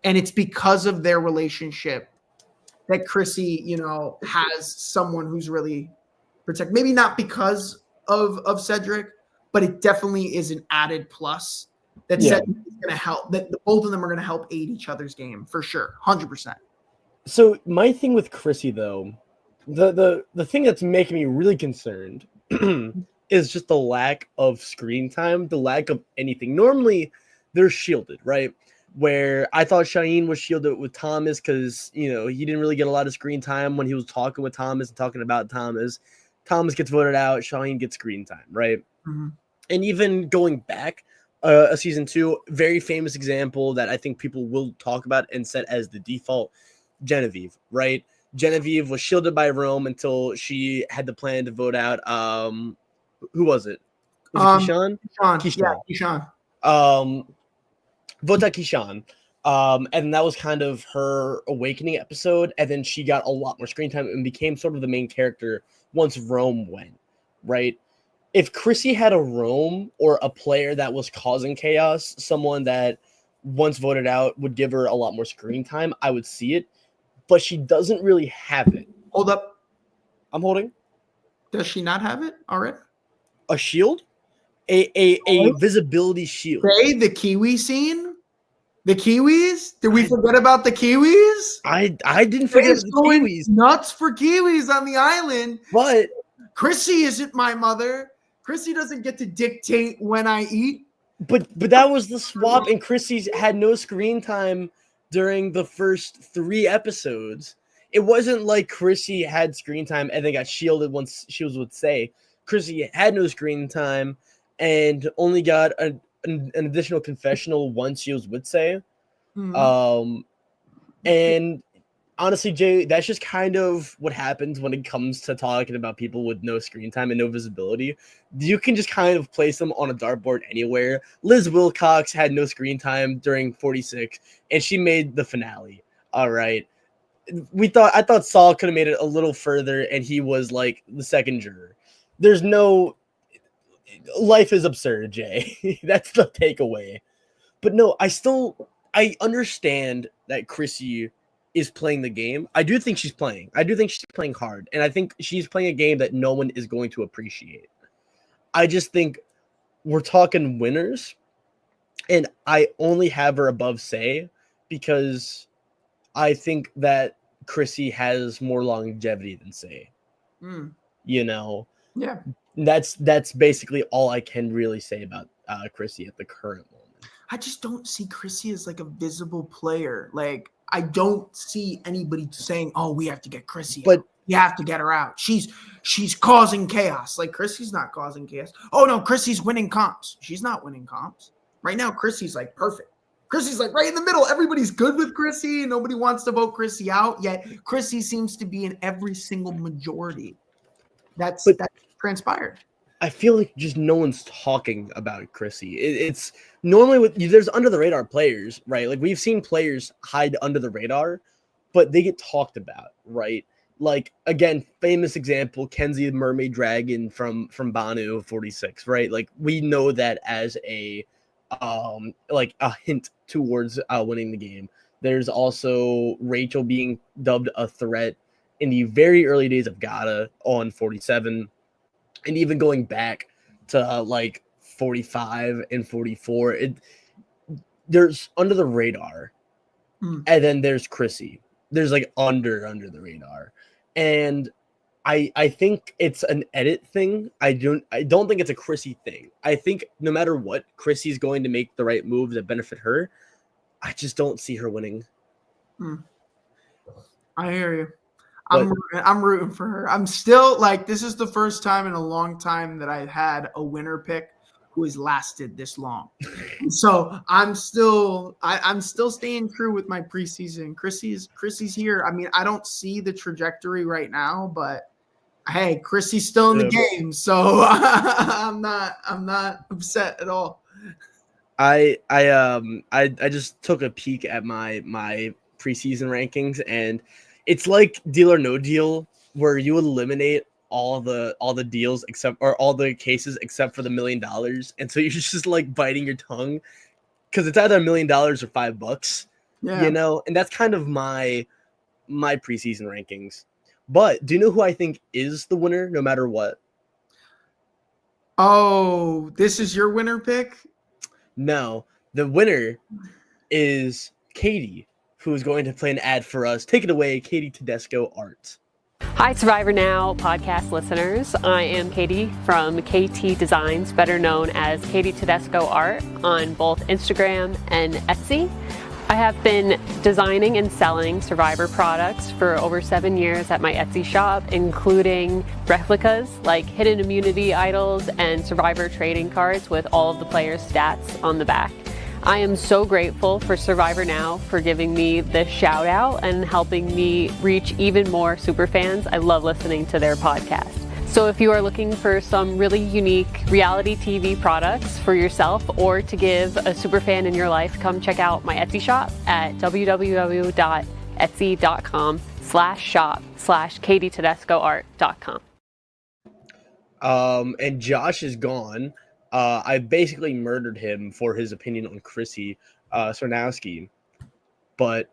And it's because of their relationship that Chrissy, you know, has someone who's really protect. Maybe not because of Cedric, but it definitely is an added plus that Cedric is going to help. That both of them are going to help aid each other's game for sure, 100%. So my thing with Chrissy, though, the thing that's making me really concerned is just the lack of screen time, the lack of anything. Normally, they're shielded, right? Where I thought Shaheen was shielded with Thomas because, you know, he didn't really get a lot of screen time when he was talking with Thomas and talking about Thomas. Thomas gets voted out, Shaheen gets screen time, right? Mm-hmm. And even going back a season 2, very famous example that I think people will talk about and set as the default, Genevieve, right? Genevieve was shielded by Rome until she had the plan to vote out. Who was it? Was it Keyshawn? Keyshawn. Yeah, Keyshawn. Vote out Keyshawn. And that was kind of her awakening episode. And then she got a lot more screen time and became sort of the main character once Rome went, right? If Chrissy had a Rome or a player that was causing chaos, someone that once voted out would give her a lot more screen time, I would see it. But she doesn't really have it. Hold up. I'm holding. Does she not have it already? A shield? A visibility shield. Okay, the Kiwi scene? The Kiwis? Did we forget about the Kiwis? I didn't forget the Kiwis. Nuts for Kiwis on the island. But Chrissy isn't my mother. Chrissy doesn't get to dictate when I eat. But that was the swap, and Chrissy had no screen time during the first 3 episodes. It wasn't like Chrissy had screen time and then got shielded once she was with Say. Chrissy had no screen time and only got an additional confessional once she was with Say. Mm-hmm. And honestly, Jay, that's just kind of what happens when it comes to talking about people with no screen time and no visibility. You can just kind of place them on a dartboard anywhere. Liz Wilcox had no screen time during 46, and she made the finale. All right. I thought Saul could have made it a little further, and he was like the second juror. There's no life is absurd, Jay. That's the takeaway. But no, I understand that Chrissy is playing the game. I do think she's playing. I do think she's playing hard. And I think she's playing a game that no one is going to appreciate. I just think we're talking winners. And I only have her above Say because I think that Chrissy has more longevity than Say. You know? Yeah. That's basically all I can really say about Chrissy at the current moment. I just don't see Chrissy as like a visible player. Like, I don't see anybody saying, "Oh, we have to get Chrissy out. You have to get her out. She's causing chaos." Like, Chrissy's not causing chaos. Oh no, Chrissy's winning comps. She's not winning comps. Right now, Chrissy's like perfect. Chrissy's like right in the middle. Everybody's good with Chrissy. Nobody wants to vote Chrissy out. Yet Chrissy seems to be in every single majority. That's transpired. I feel like just no one's talking about Chrissy. It's normally there's under the radar players, right? Like we've seen players hide under the radar, but they get talked about, right? Like again, famous example, Kenzie the Mermaid Dragon from Banu 46, right? Like we know that as a like a hint towards winning the game. There's also Rachel being dubbed a threat in the very early days of Gata on 47. And even going back to like 45 and 44, there's under the radar. And then there's Chrissy. There's like under the radar. And I think it's an edit thing. I don't think it's a Chrissy thing. I think no matter what, Chrissy's going to make the right moves that benefit her. I just don't see her winning. I hear you. I'm rooting for her. I'm still like, this is the first time in a long time that I've had a winner pick who has lasted this long. So I'm still staying true with my preseason. Chrissy's here. I mean, I don't see the trajectory right now, but hey, Chrissy's still in the game, so I'm not upset at all. I just took a peek at my preseason rankings, and it's like Deal or No Deal, where you eliminate all the deals or all the cases except for the $1 million, and so you're just like biting your tongue because it's either $1 million or $5, you know, and that's kind of my preseason rankings. But do you know who I think is the winner no matter what? Oh, this is your winner pick? No, the winner is Katie, who is going to play an ad for us. Take it away, Katie Tedesco Art. Hi, Survivor Now podcast listeners. I am Katie from KT Designs, better known as Katie Tedesco Art on both Instagram and Etsy. I have been designing and selling Survivor products for over 7 years at my Etsy shop, including replicas like hidden immunity idols and Survivor trading cards with all of the players' stats on the back. I am so grateful for Survivor Now for giving me this shout out and helping me reach even more super fans. I love listening to their podcast. So if you are looking for some really unique reality TV products for yourself or to give a super fan in your life, come check out my Etsy shop at www.etsy.com/shop/KatieTedescoArt.com. And Josh is gone. I basically murdered him for his opinion on Chrissy Sarnowski. But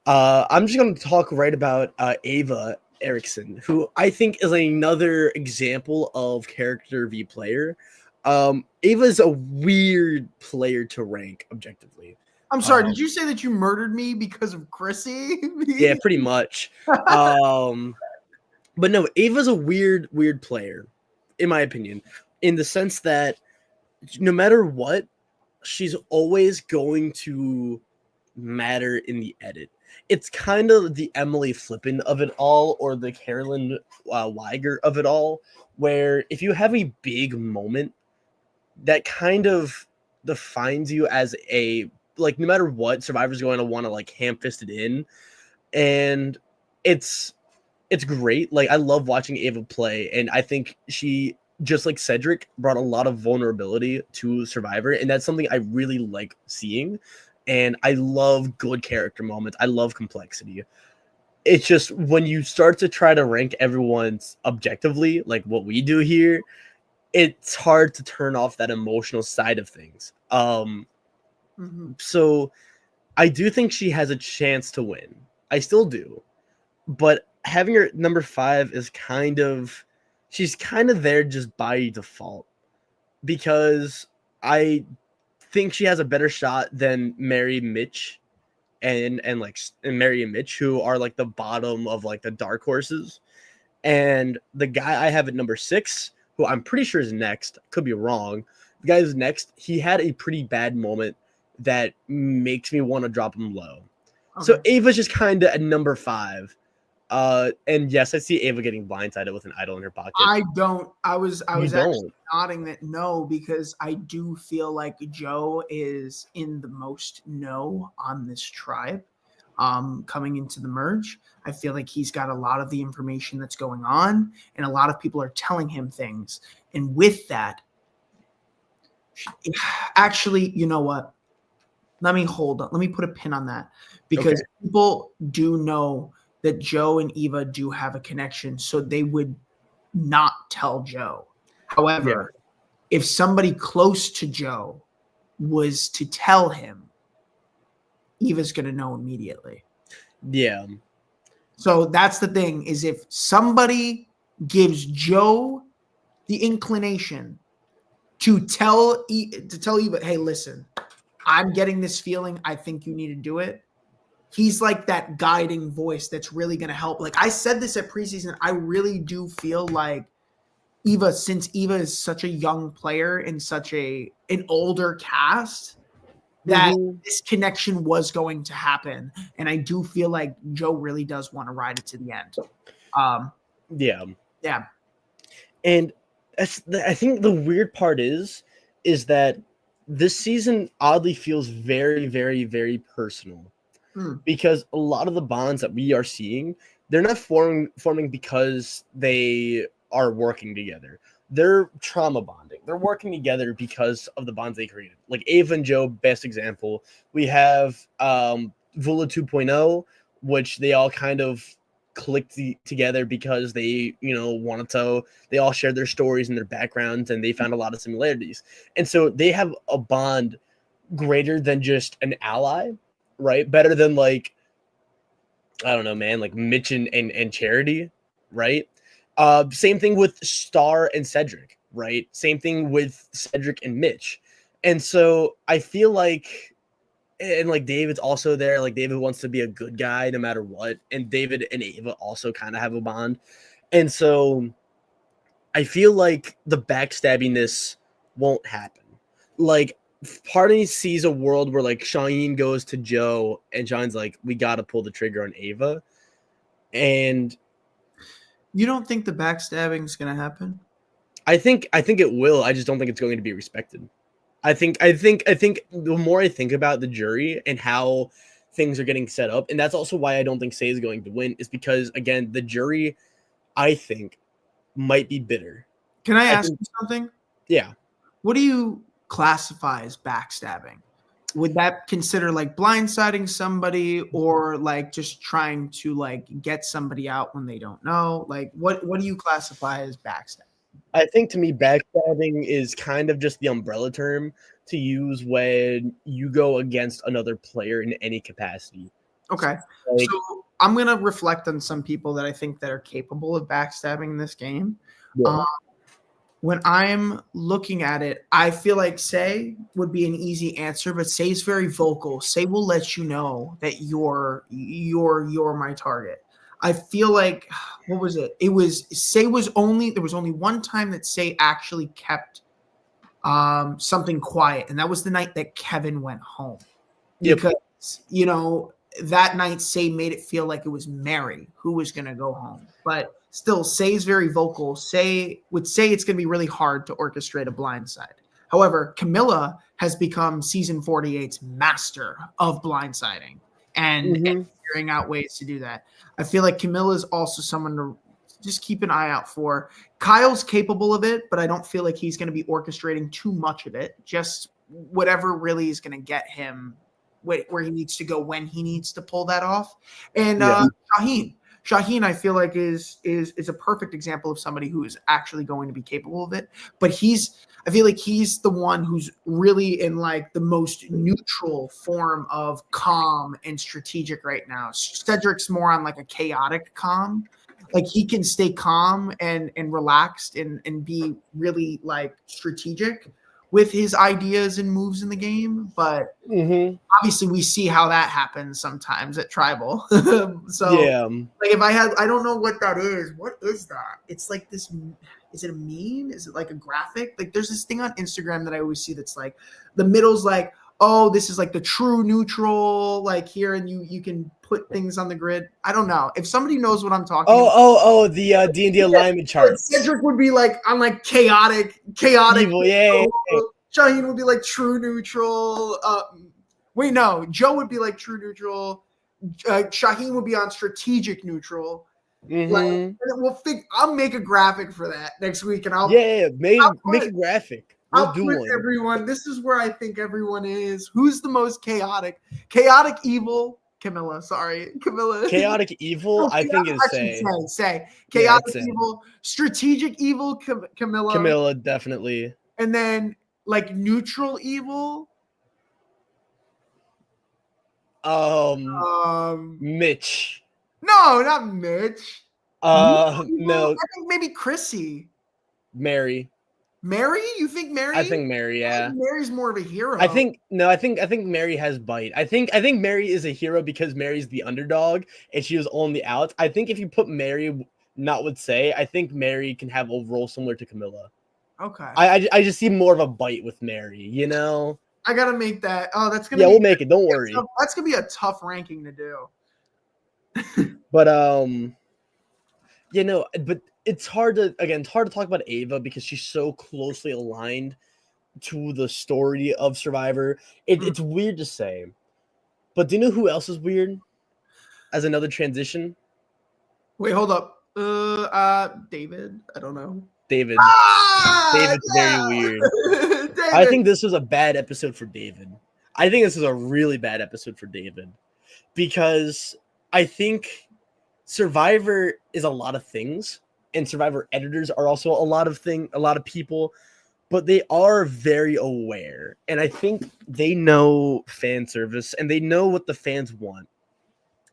I'm just going to talk right about Ava Eriksson, who I think is another example of character v player. Ava's a weird player to rank objectively. I'm sorry, did you say that you murdered me because of Chrissy? Yeah, pretty much. But no, Ava's a weird player, in my opinion, in the sense that no matter what, she's always going to matter in the edit. It's kind of the Emily Flippin of it all, or the Carolyn Weiger of it all, where if you have a big moment that kind of defines you as a like no matter what, Survivor's going to want to like ham-fist it in, and it's great. Like I love watching Ava play, and I think she, just like Cedric, brought a lot of vulnerability to Survivor, and that's something I really like seeing. And I love good character moments. I love complexity. It's just when you start to try to rank everyone's objectively, like what we do here, it's hard to turn off that emotional side of things. So I do think she has a chance to win. I still do. But having her number 5 is she's kind of there just by default, because I think she has a better shot than Mary, Mitch, and Mary and Mitch, who are like the bottom of like the dark horses. And the guy I have at number 6, who I'm pretty sure is next, could be wrong. The guy who's next, he had a pretty bad moment that makes me want to drop him low. Okay. So Ava's just kind of at number 5. And yes, I see Ava getting blindsided with an idol in her pocket. I don't. I was actually nodding that no, because I do feel like Joe is in the most no on this tribe. Coming into the merge, I feel like he's got a lot of the information that's going on, and a lot of people are telling him things. And with that, actually, you know what? Let me hold on. Let me put a pin on that, because people do know that Joe and Eva do have a connection, so they would not tell Joe. However, if somebody close to Joe was to tell him, Eva's going to know immediately. Yeah. So that's the thing, is if somebody gives Joe the inclination to tell Eva, hey, listen, I'm getting this feeling, I think you need to do it. He's like that guiding voice that's really going to help. Like I said this at preseason, I really do feel like Eva, since Eva is such a young player in such an older cast, that this connection was going to happen. And I do feel like Joe really does want to ride it to the end. Yeah. And I think the weird part is that this season oddly feels very, very, very personal. Because a lot of the bonds that we are seeing, they're not forming because they are working together. They're trauma bonding. They're working together because of the bonds they created. Like Ava and Joe, best example. We have Vula 2.0, which they all kind of clicked together because they, they all shared their stories and their backgrounds, and they found a lot of similarities. And so they have a bond greater than just an ally. Right, better than like, I don't know, man, like Mitch and Charity, right? Same thing with Star and Cedric, right? Same thing with Cedric and Mitch. And so I feel like, and like David's also there, like David wants to be a good guy no matter what, and David and Ava also kind of have a bond. And so I feel like the backstabbiness won't happen. Like, part of me sees a world where like Shaheen goes to Joe and John's like, we got to pull the trigger on Ava. And you don't think the backstabbing is going to happen? I think it will. I just don't think it's going to be respected. I think the more I think about the jury and how things are getting set up, and that's also why I don't think Say is going to win, is because again, the jury, I think, might be bitter. Can I ask you something? Yeah. What do you classify as backstabbing? Would that consider like blindsiding somebody, or like just trying to like get somebody out when they don't know? Like what do you classify as backstabbing? I think to me, backstabbing is kind of just the umbrella term to use when you go against another player in any capacity. Okay. So I'm going to reflect on some people that I think that are capable of backstabbing in this game. Yeah. When I'm looking at it, I feel like Say would be an easy answer, but Say's very vocal. Say will let you know that you're my target. I feel like, what was it? It was Say was only, there was only one time that Say actually kept something quiet, and that was the night that Kevin went home. Because, that night Say made it feel like it was Mary who was going to go home. But still, Say's very vocal. Say would say it's going to be really hard to orchestrate a blindside. However, Camilla has become season 48's master of blindsiding and figuring out ways to do that. I feel like Camilla is also someone to just keep an eye out for. Kyle's capable of it, but I don't feel like he's going to be orchestrating too much of it. Just whatever really is going to get him where he needs to go when he needs to pull that off. And Shaheen, I feel like is a perfect example of somebody who is actually going to be capable of it. But I feel like he's the one who's really in like the most neutral form of calm and strategic right now. Cedric's more on like a chaotic calm. Like he can stay calm and relaxed and be really like strategic with his ideas and moves in the game, but obviously we see how that happens sometimes at Tribal. So like if I don't know what that is. What is that? It's like this. Is it a meme? Is it like a graphic? Like there's this thing on Instagram that I always see that's like the middle's like, oh, this is like the true neutral, like here, and you can put things on the grid. I don't know. If somebody knows what I'm talking about. The D&D alignment chart. Cedric would be like on like chaotic evil, yeah. Shaheen would be like true neutral. Wait, no. Joe would be like true neutral. Shaheen would be on strategic neutral. Like, I'll make a graphic for that next week, and I'll make a graphic. I'll put everyone. This is where I think everyone is. Who's the most chaotic? Chaotic evil. Camilla. Chaotic evil. I think is say chaotic evil. Strategic evil. Camilla. Camilla, definitely. And then like neutral evil. Mitch. No, not Mitch. No. I think maybe Chrissy. Mary? You think Mary? I think Mary, yeah. I think Mary's more of a hero. I think Mary has bite. I think Mary is a hero because Mary's the underdog and she was on the outs. I think if you put Mary not with Say, I think Mary can have a role similar to Camilla. Okay. I just see more of a bite with Mary, you know? I gotta make that. Oh, that's gonna we'll make it. Don't worry. That's gonna be a tough ranking to do. But but it's hard to talk about Ava because she's so closely aligned to the story of Survivor. It's weird to say, but do you know who else is weird? As another transition. Wait, hold up. David. I don't know. David's very weird. I think this was a bad episode for David. I think this is a really bad episode for David because I think Survivor is a lot of things, and Survivor editors are also a lot of people, but they are very aware, and I think they know fan service and they know what the fans want.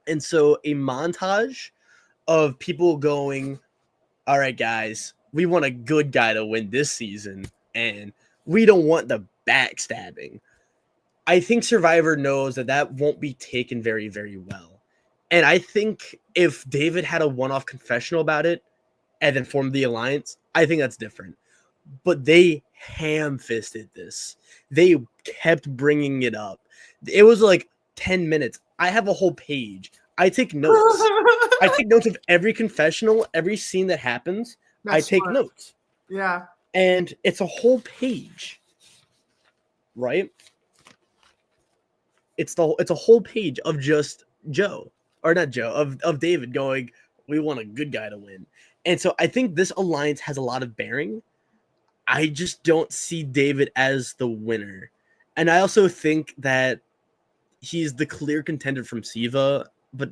And so a montage of people going, all right, guys, we want a good guy to win this season, and we don't want the backstabbing. I think Survivor knows that won't be taken very, very well. And I think if David had a one-off confessional about it and then formed the alliance, I think that's different. But they ham-fisted this. They kept bringing it up. It was like 10 minutes. I have a whole page. I take notes. I take notes of every confessional, every scene that happens. I take notes. Yeah. And it's a whole page. Right? It's a whole page of just Joe. Or not Joe, of David going, we want a good guy to win. And so I think this alliance has a lot of bearing. I just don't see David as the winner. And I also think that he's the clear contender from Siva, but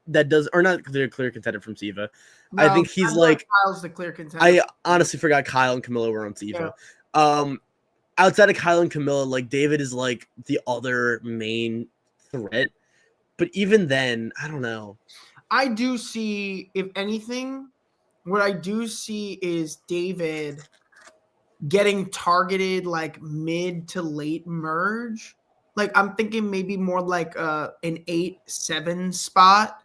that does, or not clear contender from Siva. No, I think he's Kyle's the clear contender. I honestly forgot Kyle and Camilla were on Siva. Yeah. Outside of Kyle and Camilla, like David is like the other main threat. But even then, I don't know. I do see, if anything, what I do see is David getting targeted like mid to late merge. Like I'm thinking maybe more like an 8-7 spot.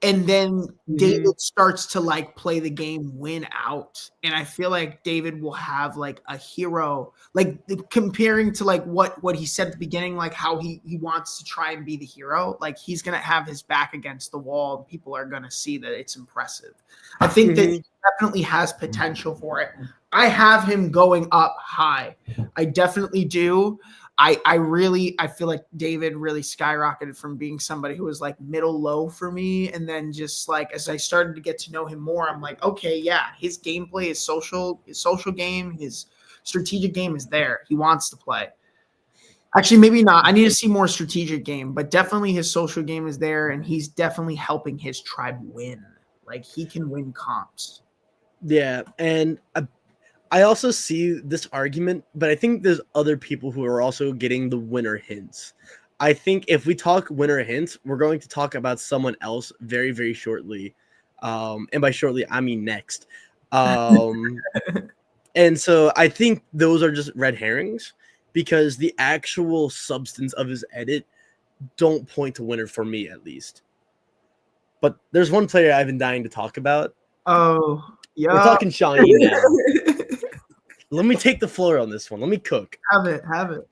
And then David starts to like play the game win out. And I feel like David will have like a hero, like comparing to like what he said at the beginning, like how he wants to try and be the hero. Like he's going to have his back against the wall. And people are going to see that it's impressive. I think that he definitely has potential for it. I have him going up high. I definitely do. I feel like David really skyrocketed from being somebody who was like middle low for me. And then just like, as I started to get to know him more, I'm like, okay, yeah, his gameplay, his social game, his strategic game is there. He wants to play. Actually, maybe not. I need to see more strategic game, but definitely his social game is there, and he's definitely helping his tribe win. Like, he can win comps. Yeah, and I also see this argument, but I think there's other people who are also getting the winner hints. I think if we talk winner hints, we're going to talk about someone else very, very shortly. And by shortly, I mean next. And so I think those are just red herrings because the actual substance of his edit don't point to winner for me, at least. But there's one player I've been dying to talk about. Oh, yeah. We're talking Shaheen now. Let me take the floor on this one. Let me cook. Have it.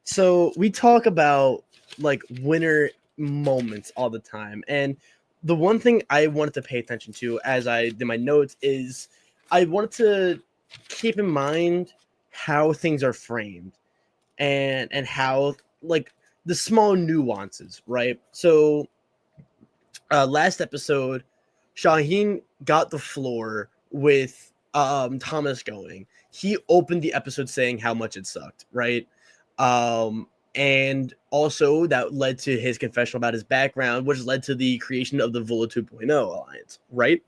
So we talk about like winner moments all the time. And the one thing I wanted to pay attention to as I did my notes is I wanted to keep in mind how things are framed and how like the small nuances, right? So last episode, Shaheen got the floor with Thomas going. He opened the episode saying how much it sucked, right? And also that led to his confession about his background, which led to the creation of the Vula 2.0 alliance, right?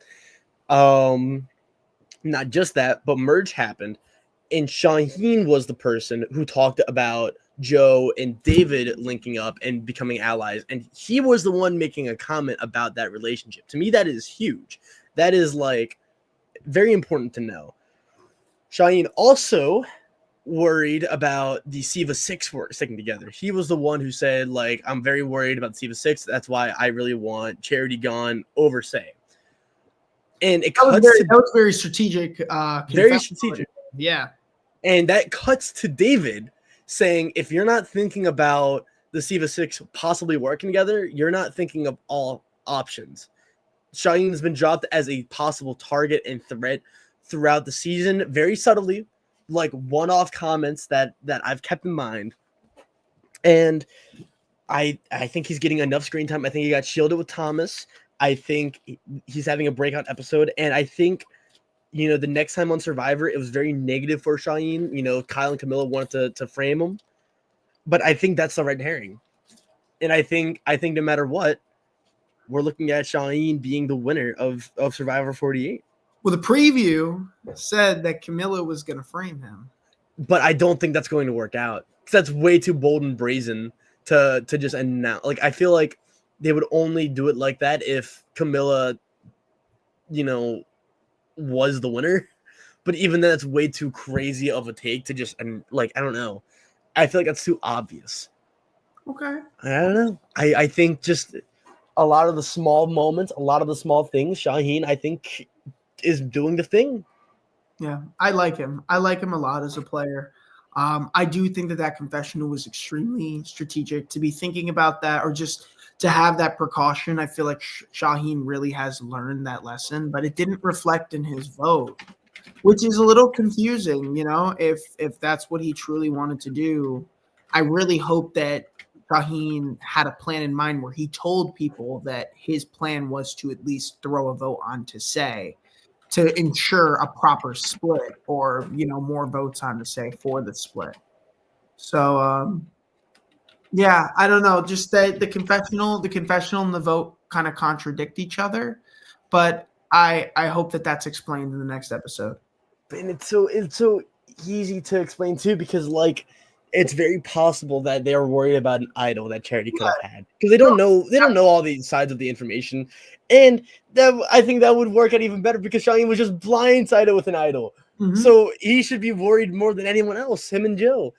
Not just that, but merge happened, and Shaheen was the person who talked about Joe and David linking up and becoming allies, and he was the one making a comment about that relationship. To me, that is huge. That is like very important to know. Shaheen also worried about the Siva 6 sticking together. He was the one who said, like, I'm very worried about the Siva 6. That's why I really want Charity gone over Say. And it that was very strategic. Very strategic. Yeah. And that cuts to David saying, if you're not thinking about the Siva 6 possibly working together, you're not thinking of all options. Shaheen has been dropped as a possible target and threat throughout the season, very subtly, like one-off comments that I've kept in mind. And I think he's getting enough screen time. I think he got shielded with Thomas. I think he's having a breakout episode. And I think, you know, the next time on Survivor, it was very negative for Shaheen. You know, Kyle and Camilla wanted to frame him. But I think that's the red herring. And I think no matter what, we're looking at Shaheen being the winner of Survivor 48. Well, the preview said that Camilla was going to frame him. But I don't think that's going to work out. Because that's way too bold and brazen to just announce. Like, I feel like they would only do it like that if Camilla, you know, was the winner. But even then, that's way too crazy of a take to just, like, I don't know. I feel like that's too obvious. Okay. I don't know. I think just a lot of the small moments, a lot of the small things, Shaheen, I think, is doing the thing. Yeah, I like him. I like him a lot as a player. I do think that confessional was extremely strategic to be thinking about that, or just to have that precaution. I feel like Shaheen really has learned that lesson, but it didn't reflect in his vote, which is a little confusing. You know, if that's what he truly wanted to do, I really hope that Shaheen had a plan in mind where he told people that his plan was to at least throw a vote on to Say, to ensure a proper split, or, you know, more votes on to Say for the split. So, yeah, I don't know. Just that the confessional and the vote kind of contradict each other, but I hope that that's explained in the next episode. And it's so easy to explain too, because like it's very possible that they are worried about an idol that Charity could have had, because they don't know all the sides of the information, and I think that would work out even better because Shaheen was just blindsided with an idol, so he should be worried more than anyone else, him and Joe.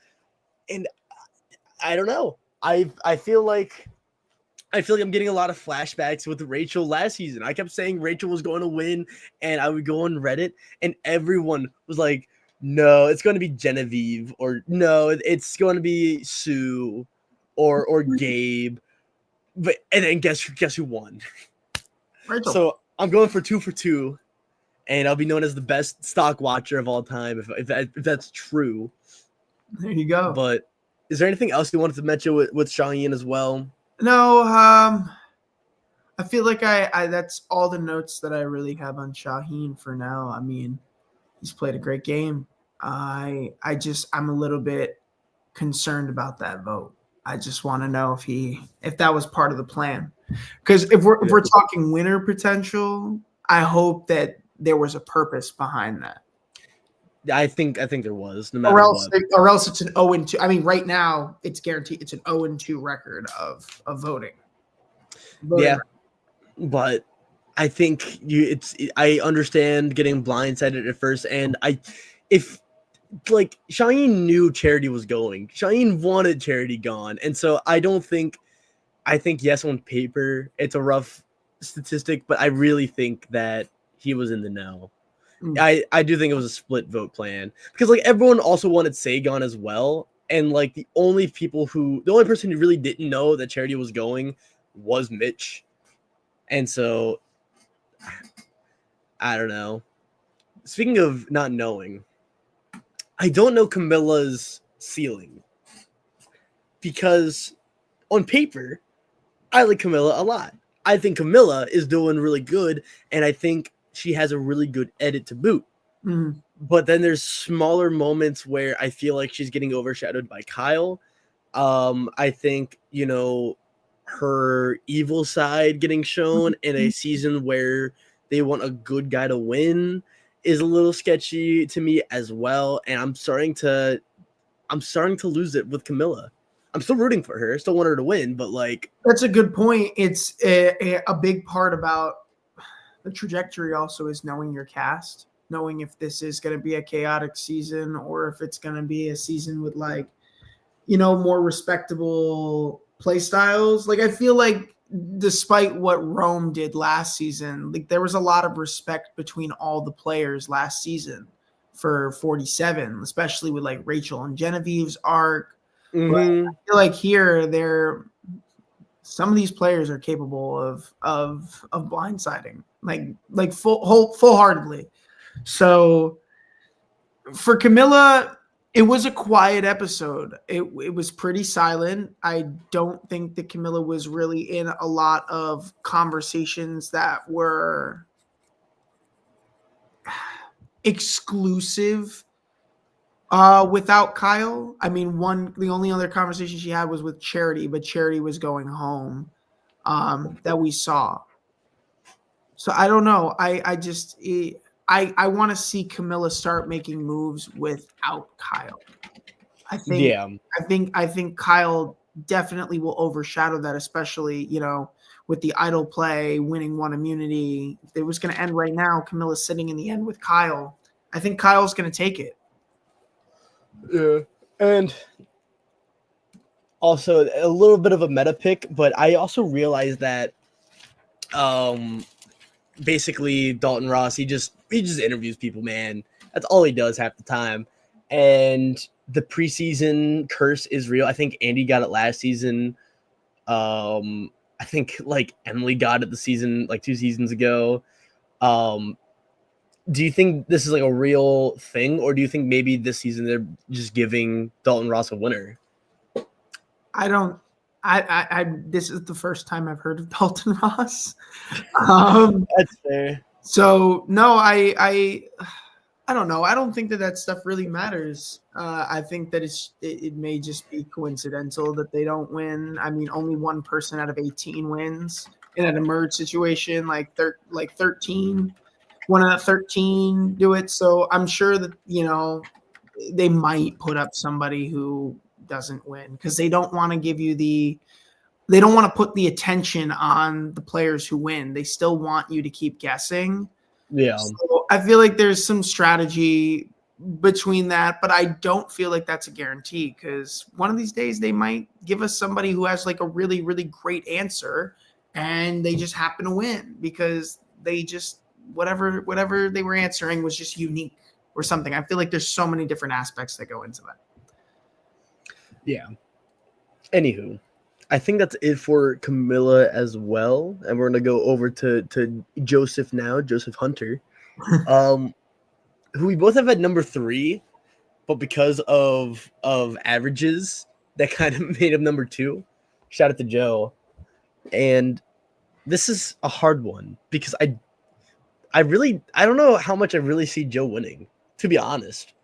And I don't know. I feel like I'm getting a lot of flashbacks with Rachel last season. I kept saying Rachel was going to win, and I would go on Reddit, and everyone was like, no, it's going to be Genevieve, or no, it's going to be Sue or Gabe. But and then guess who won? Rachel. So I'm going for 2 for 2, and I'll be known as the best stock watcher of all time if that's true. There you go. But Is there anything else you wanted to mention with Shaheen as well? No, I feel like I that's all the notes that I really have on Shaheen for now. I mean, he's played a great game. I'm a little bit concerned about that vote. I just want to know if that was part of the plan. Because if we're talking winner potential, I hope that there was a purpose behind that. I think there was, no matter what. Or else it's an 0-2. I mean, right now it's guaranteed it's an 0-2 record of voting. Yeah, but I think I understand getting blindsided at first, and if Shaheen knew Charity was going, Shaheen wanted Charity gone, and so I think yes, on paper it's a rough statistic, but I really think that he was in the know. I do think it was a split vote plan because everyone also wanted Sagan as well, and the only person who really didn't know that Charity was going was Mitch, and so I don't know. Speaking of not knowing, I don't know Camilla's ceiling because on paper I like Camilla a lot. I think Camilla is doing really good, and I think she has a really good edit to boot. Mm-hmm. But then there's smaller moments where I feel like she's getting overshadowed by Kyle. I think, her evil side getting shown in a season where they want a good guy to win is a little sketchy to me as well. And I'm starting to lose it with Camilla. I'm still rooting for her. I still want her to win, but that's a good point. It's a big part about the trajectory also is knowing your cast, knowing if this is going to be a chaotic season or if it's going to be a season with more respectable play styles. I feel like despite what Rome did last season, there was a lot of respect between all the players last season for 47, especially with Rachel and Genevieve's arc. Mm-hmm. But I feel like here some of these players are capable of blindsiding, full-heartedly. So for Camilla, it was a quiet episode. It was pretty silent. I don't think that Camilla was really in a lot of conversations that were exclusive without Kyle. I mean, the only other conversation she had was with Charity, but Charity was going home that we saw. So I don't know. I want to see Camilla start making moves without Kyle. I think Kyle definitely will overshadow that, especially, with the idol play, winning one immunity. If it was going to end right now, Camilla's sitting in the end with Kyle. I think Kyle's going to take it. Yeah, and also a little bit of a meta pick, but I also realized that basically Dalton Ross, he just interviews people, man. That's all he does half the time. And the preseason curse is real. I think Andy got it last season. I think Emily got it the season 2 seasons ago. Do you think this is a real thing, or do you think maybe this season they're just giving Dalton Ross a winner? I don't. This is the first time I've heard of Dalton Ross. That's fair. So no, I don't know. I don't think that stuff really matters. I think that it may just be coincidental that they don't win. I mean, only one person out of 18 wins in an emerge situation, 13. One out of 13 do it. So I'm sure that they might put up somebody who doesn't win because they don't want to give you they don't want to put the attention on the players who win. They still want you to keep guessing. Yeah. So I feel like there's some strategy between that, but I don't feel like that's a guarantee because one of these days they might give us somebody who has a really, really great answer and they just happen to win because they just whatever they were answering was just unique or something. I feel like there's so many different aspects that go into that. Yeah. Anywho, I think that's it for Camilla as well. And we're going to go over to Joseph now, Joseph Hunter, who we both have at number 3, but because of averages, that kind of made him number 2. Shout out to Joe. And this is a hard one because I don't know how much I really see Joe winning, to be honest.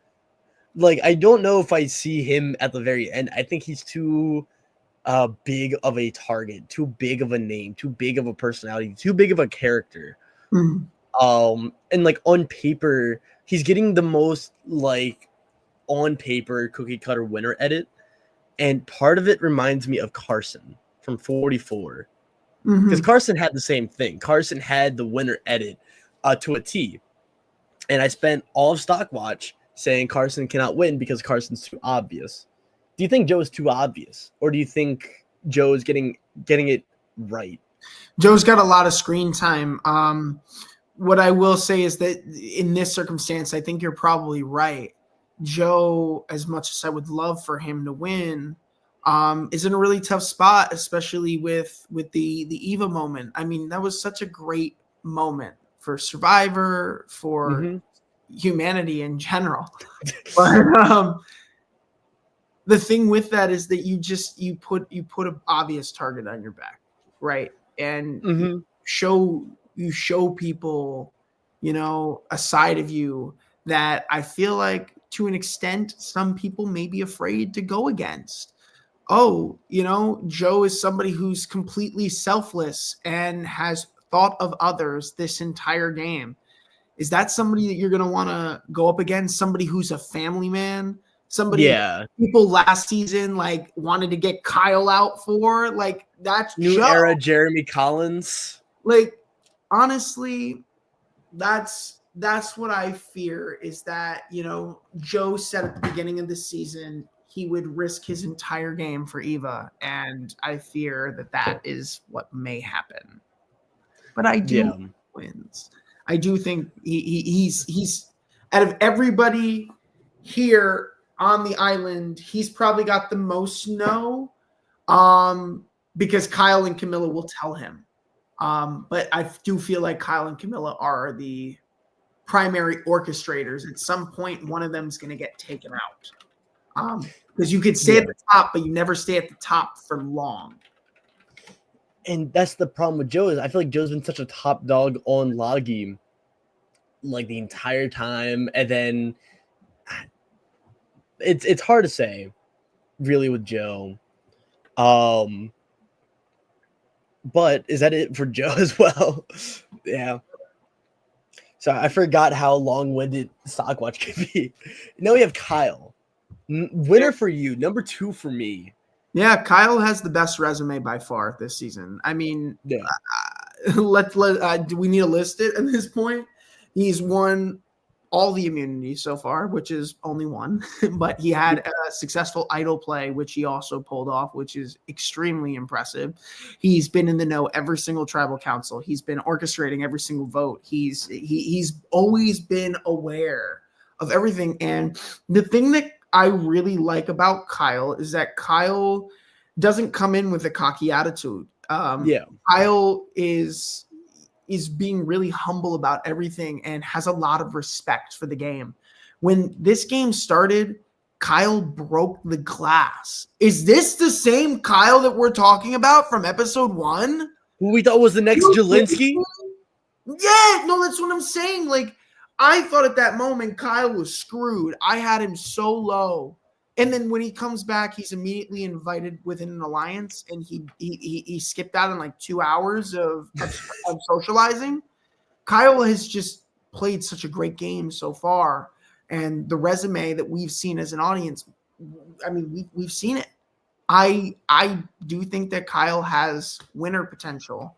Like, I don't know if I see him at the very end. I think he's too big of a target, too big of a name, too big of a personality, too big of a character. And like on paper, he's getting the most like on paper cookie cutter winner edit. And part of it reminds me of Carson from 44. Because Carson had the same thing. Carson had the winner edit to a T. And I spent all of StockWatch saying Carson cannot win because Carson's too obvious. Do you think Joe is too obvious? Or do you think Joe is getting it right? Joe's got a lot of screen time. What I will say is that in this circumstance, I think you're probably right. Joe, as much as I would love for him to win, is in a really tough spot, especially with the Eva moment. I mean, that was such a great moment for Survivor, for humanity in general. But the thing with that is that you put an obvious target on your back, right? And you show people, a side of you that I feel like to an extent some people may be afraid to go against. Oh, Joe is somebody who's completely selfless and has thought of others this entire game. Is that somebody that you're going to want to go up against? Somebody who's a family man? Somebody people last season like wanted to get Kyle out for? Like, that's new Joe. Era Jeremy Collins. Like, honestly, that's what I fear, is that, Joe said at the beginning of the season he would risk his entire game for Eva, and I fear that is what may happen. But I do wins. I do think he's out of everybody here on the island, he's probably got the most because Kyle and Camilla will tell him. But I do feel like Kyle and Camilla are the primary orchestrators. At some point, one of them is going to get taken out. Because you could stay at the top, but you never stay at the top for long. And that's the problem with Joe, is I feel like Joe's been such a top dog on Logi like the entire time. And then it's hard to say really with Joe. But is that it for Joe as well? Yeah. So I forgot how long-winded StockWatch can be. Now we have Kyle. Winner for you, number 2 for me. Yeah, Kyle has the best resume by far this season. I mean, do we need to list it at this point? He's won all the immunities so far, which is only one, but he had a successful idol play, which he also pulled off, which is extremely impressive. He's been in the know every single tribal council. He's been orchestrating every single vote. He's always been aware of everything. And the thing that I really like about Kyle is that Kyle doesn't come in with a cocky attitude. Kyle is being really humble about everything and has a lot of respect for the game. When this game started, Kyle broke the glass. Is this the same Kyle that we're talking about from episode 1? Who we thought was the next Jelinski? Yeah, no, that's what I'm saying. Like, I thought at that moment Kyle was screwed. I had him so low. And then when he comes back, he's immediately invited within an alliance, and he skipped out on like 2 hours of socializing. Kyle has just played such a great game so far, and the resume that we've seen as an audience, I mean, we've seen it. I do think that Kyle has winner potential,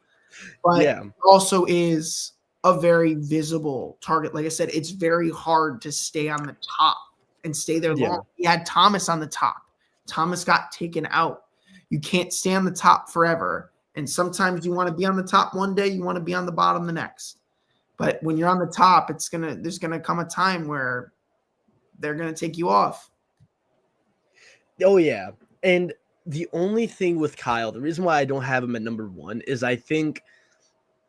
but also is a very visible target. Like I said, it's very hard to stay on the top and stay there long. He had Thomas on the top. Thomas got taken out. You can't stay on the top forever. And sometimes you want to be on the top one day, you want to be on the bottom the next. But when you're on the top, there's gonna come a time where they're gonna take you off. Oh yeah. And the only thing with Kyle, the reason why I don't have him at number 1 is I think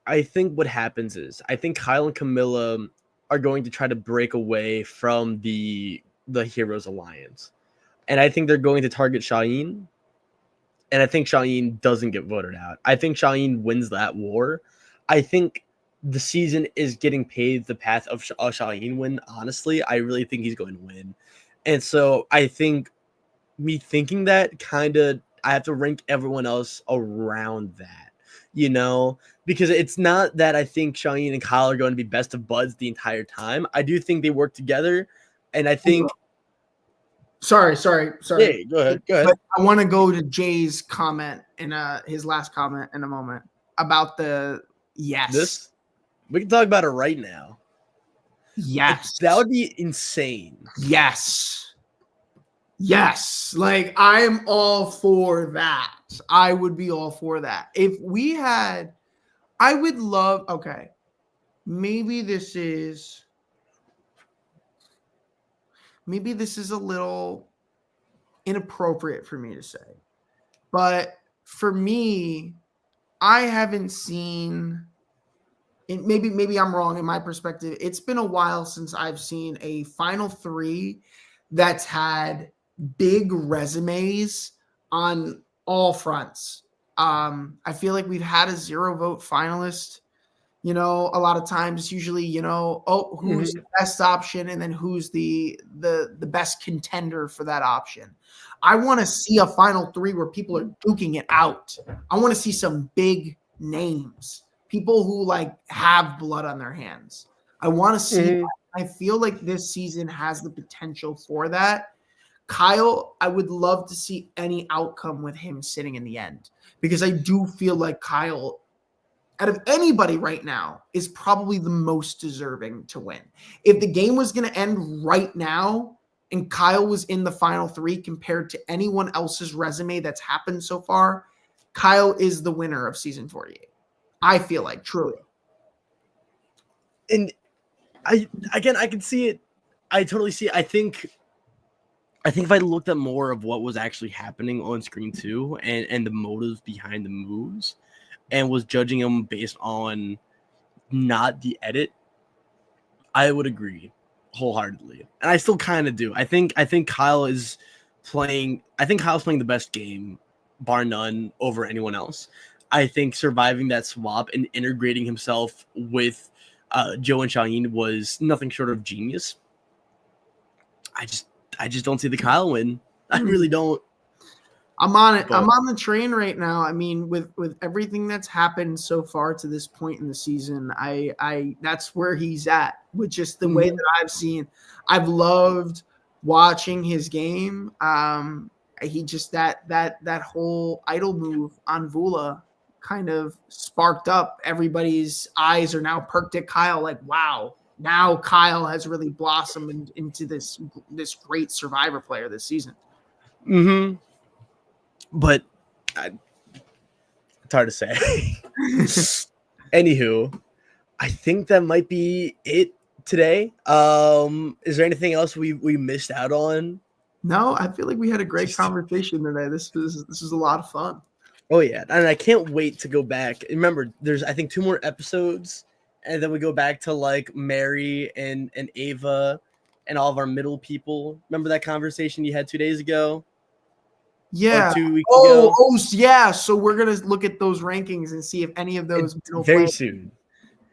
what happens is I think Kyle and Camilla are going to try to break away from the Heroes Alliance. and I think they're going to target Shaheen. And I think Shaheen doesn't get voted out. I think Shaheen wins that war. I think the season is getting paved the path of a Shaheen win. Honestly, I really think he's going to win. And so I think me thinking that I have to rank everyone else around that, because it's not that I think Shaheen and Kyle are going to be best of buds the entire time. I do think they work together. And I think. Sorry. Hey, go ahead. But I want to go to Jay's comment his last comment in a moment about the yes. We can talk about it right now. Yes. That would be insane. Yes. Like, I'm all for that. I would be all for that. If we had, I would love, okay, maybe this is a little inappropriate for me to say, but for me, I haven't seen, and maybe I'm wrong in my perspective. It's been a while since I've seen a Final Three that's had big resumes on all fronts. I feel like we've had a 0 vote finalist. A lot of times it's usually, who's the best option and then who's the best contender for that option. I want to see a Final Three where people are duking it out. I want to see some big names, people who have blood on their hands. I want to see that. I feel like this season has the potential for that. Kyle, I would love to see any outcome with him sitting in the end, because I do feel like Kyle, out of anybody right now, is probably the most deserving to win. If the game was going to end right now and Kyle was in the Final Three compared to anyone else's resume that's happened so far, Kyle is the winner of season 48. I feel like, truly. And I can see it. I totally see it. I think if I looked at more of what was actually happening on screen too, and the motives behind the moves, and was judging them based on not the edit, I would agree wholeheartedly. And I still kind of do. I think Kyle's playing the best game, bar none, over anyone else. I think surviving that swap and integrating himself with Joe and Shaheen was nothing short of genius. I just don't see the Kyle win. I really don't. I'm on it. But I'm on the train right now. I mean, with everything that's happened so far to this point in the season, I that's where he's at, with just the way that I've seen. I've loved watching his game. He just that whole idol move on Vula kind of sparked up. Everybody's eyes are now perked at Kyle, like, wow, now Kyle has really blossomed into this great Survivor player this season. But it's hard to say. Anywho, I think that might be it today. Is there anything else we missed out on? No, I feel like we had a great conversation today. This was a lot of fun. Oh yeah, and I can't wait to go back. Remember, there's I think 2 more episodes, and then we go back to like Mary and Ava and all of our middle people. Remember that conversation you had 2 days ago? Yeah. Or 2 weeks ago? Oh, yeah. So we're gonna look at those rankings and see if any of those very soon.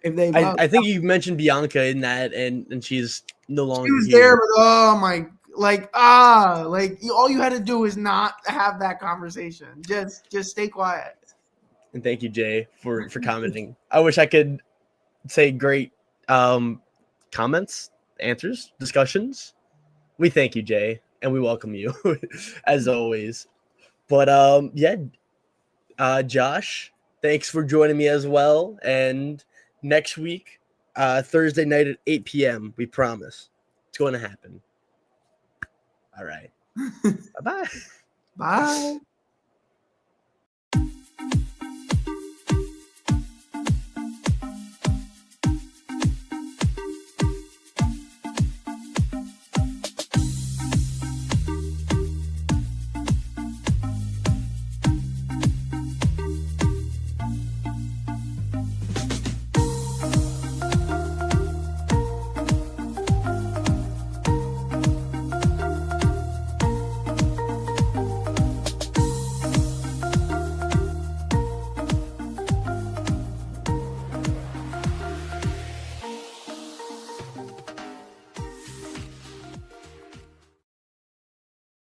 If they, I think you mentioned Bianca in that, and she's no longer. She was there, but oh my, all you had to do is not have that conversation. Just stay quiet. And thank you, Jay, for commenting. I wish I could say great comments, answers, discussions. We thank you, Jay, and we welcome you as always. But Josh, thanks for joining me as well. And next week, Thursday night at 8 p.m., we promise it's going to happen. All right. Bye-bye. Bye.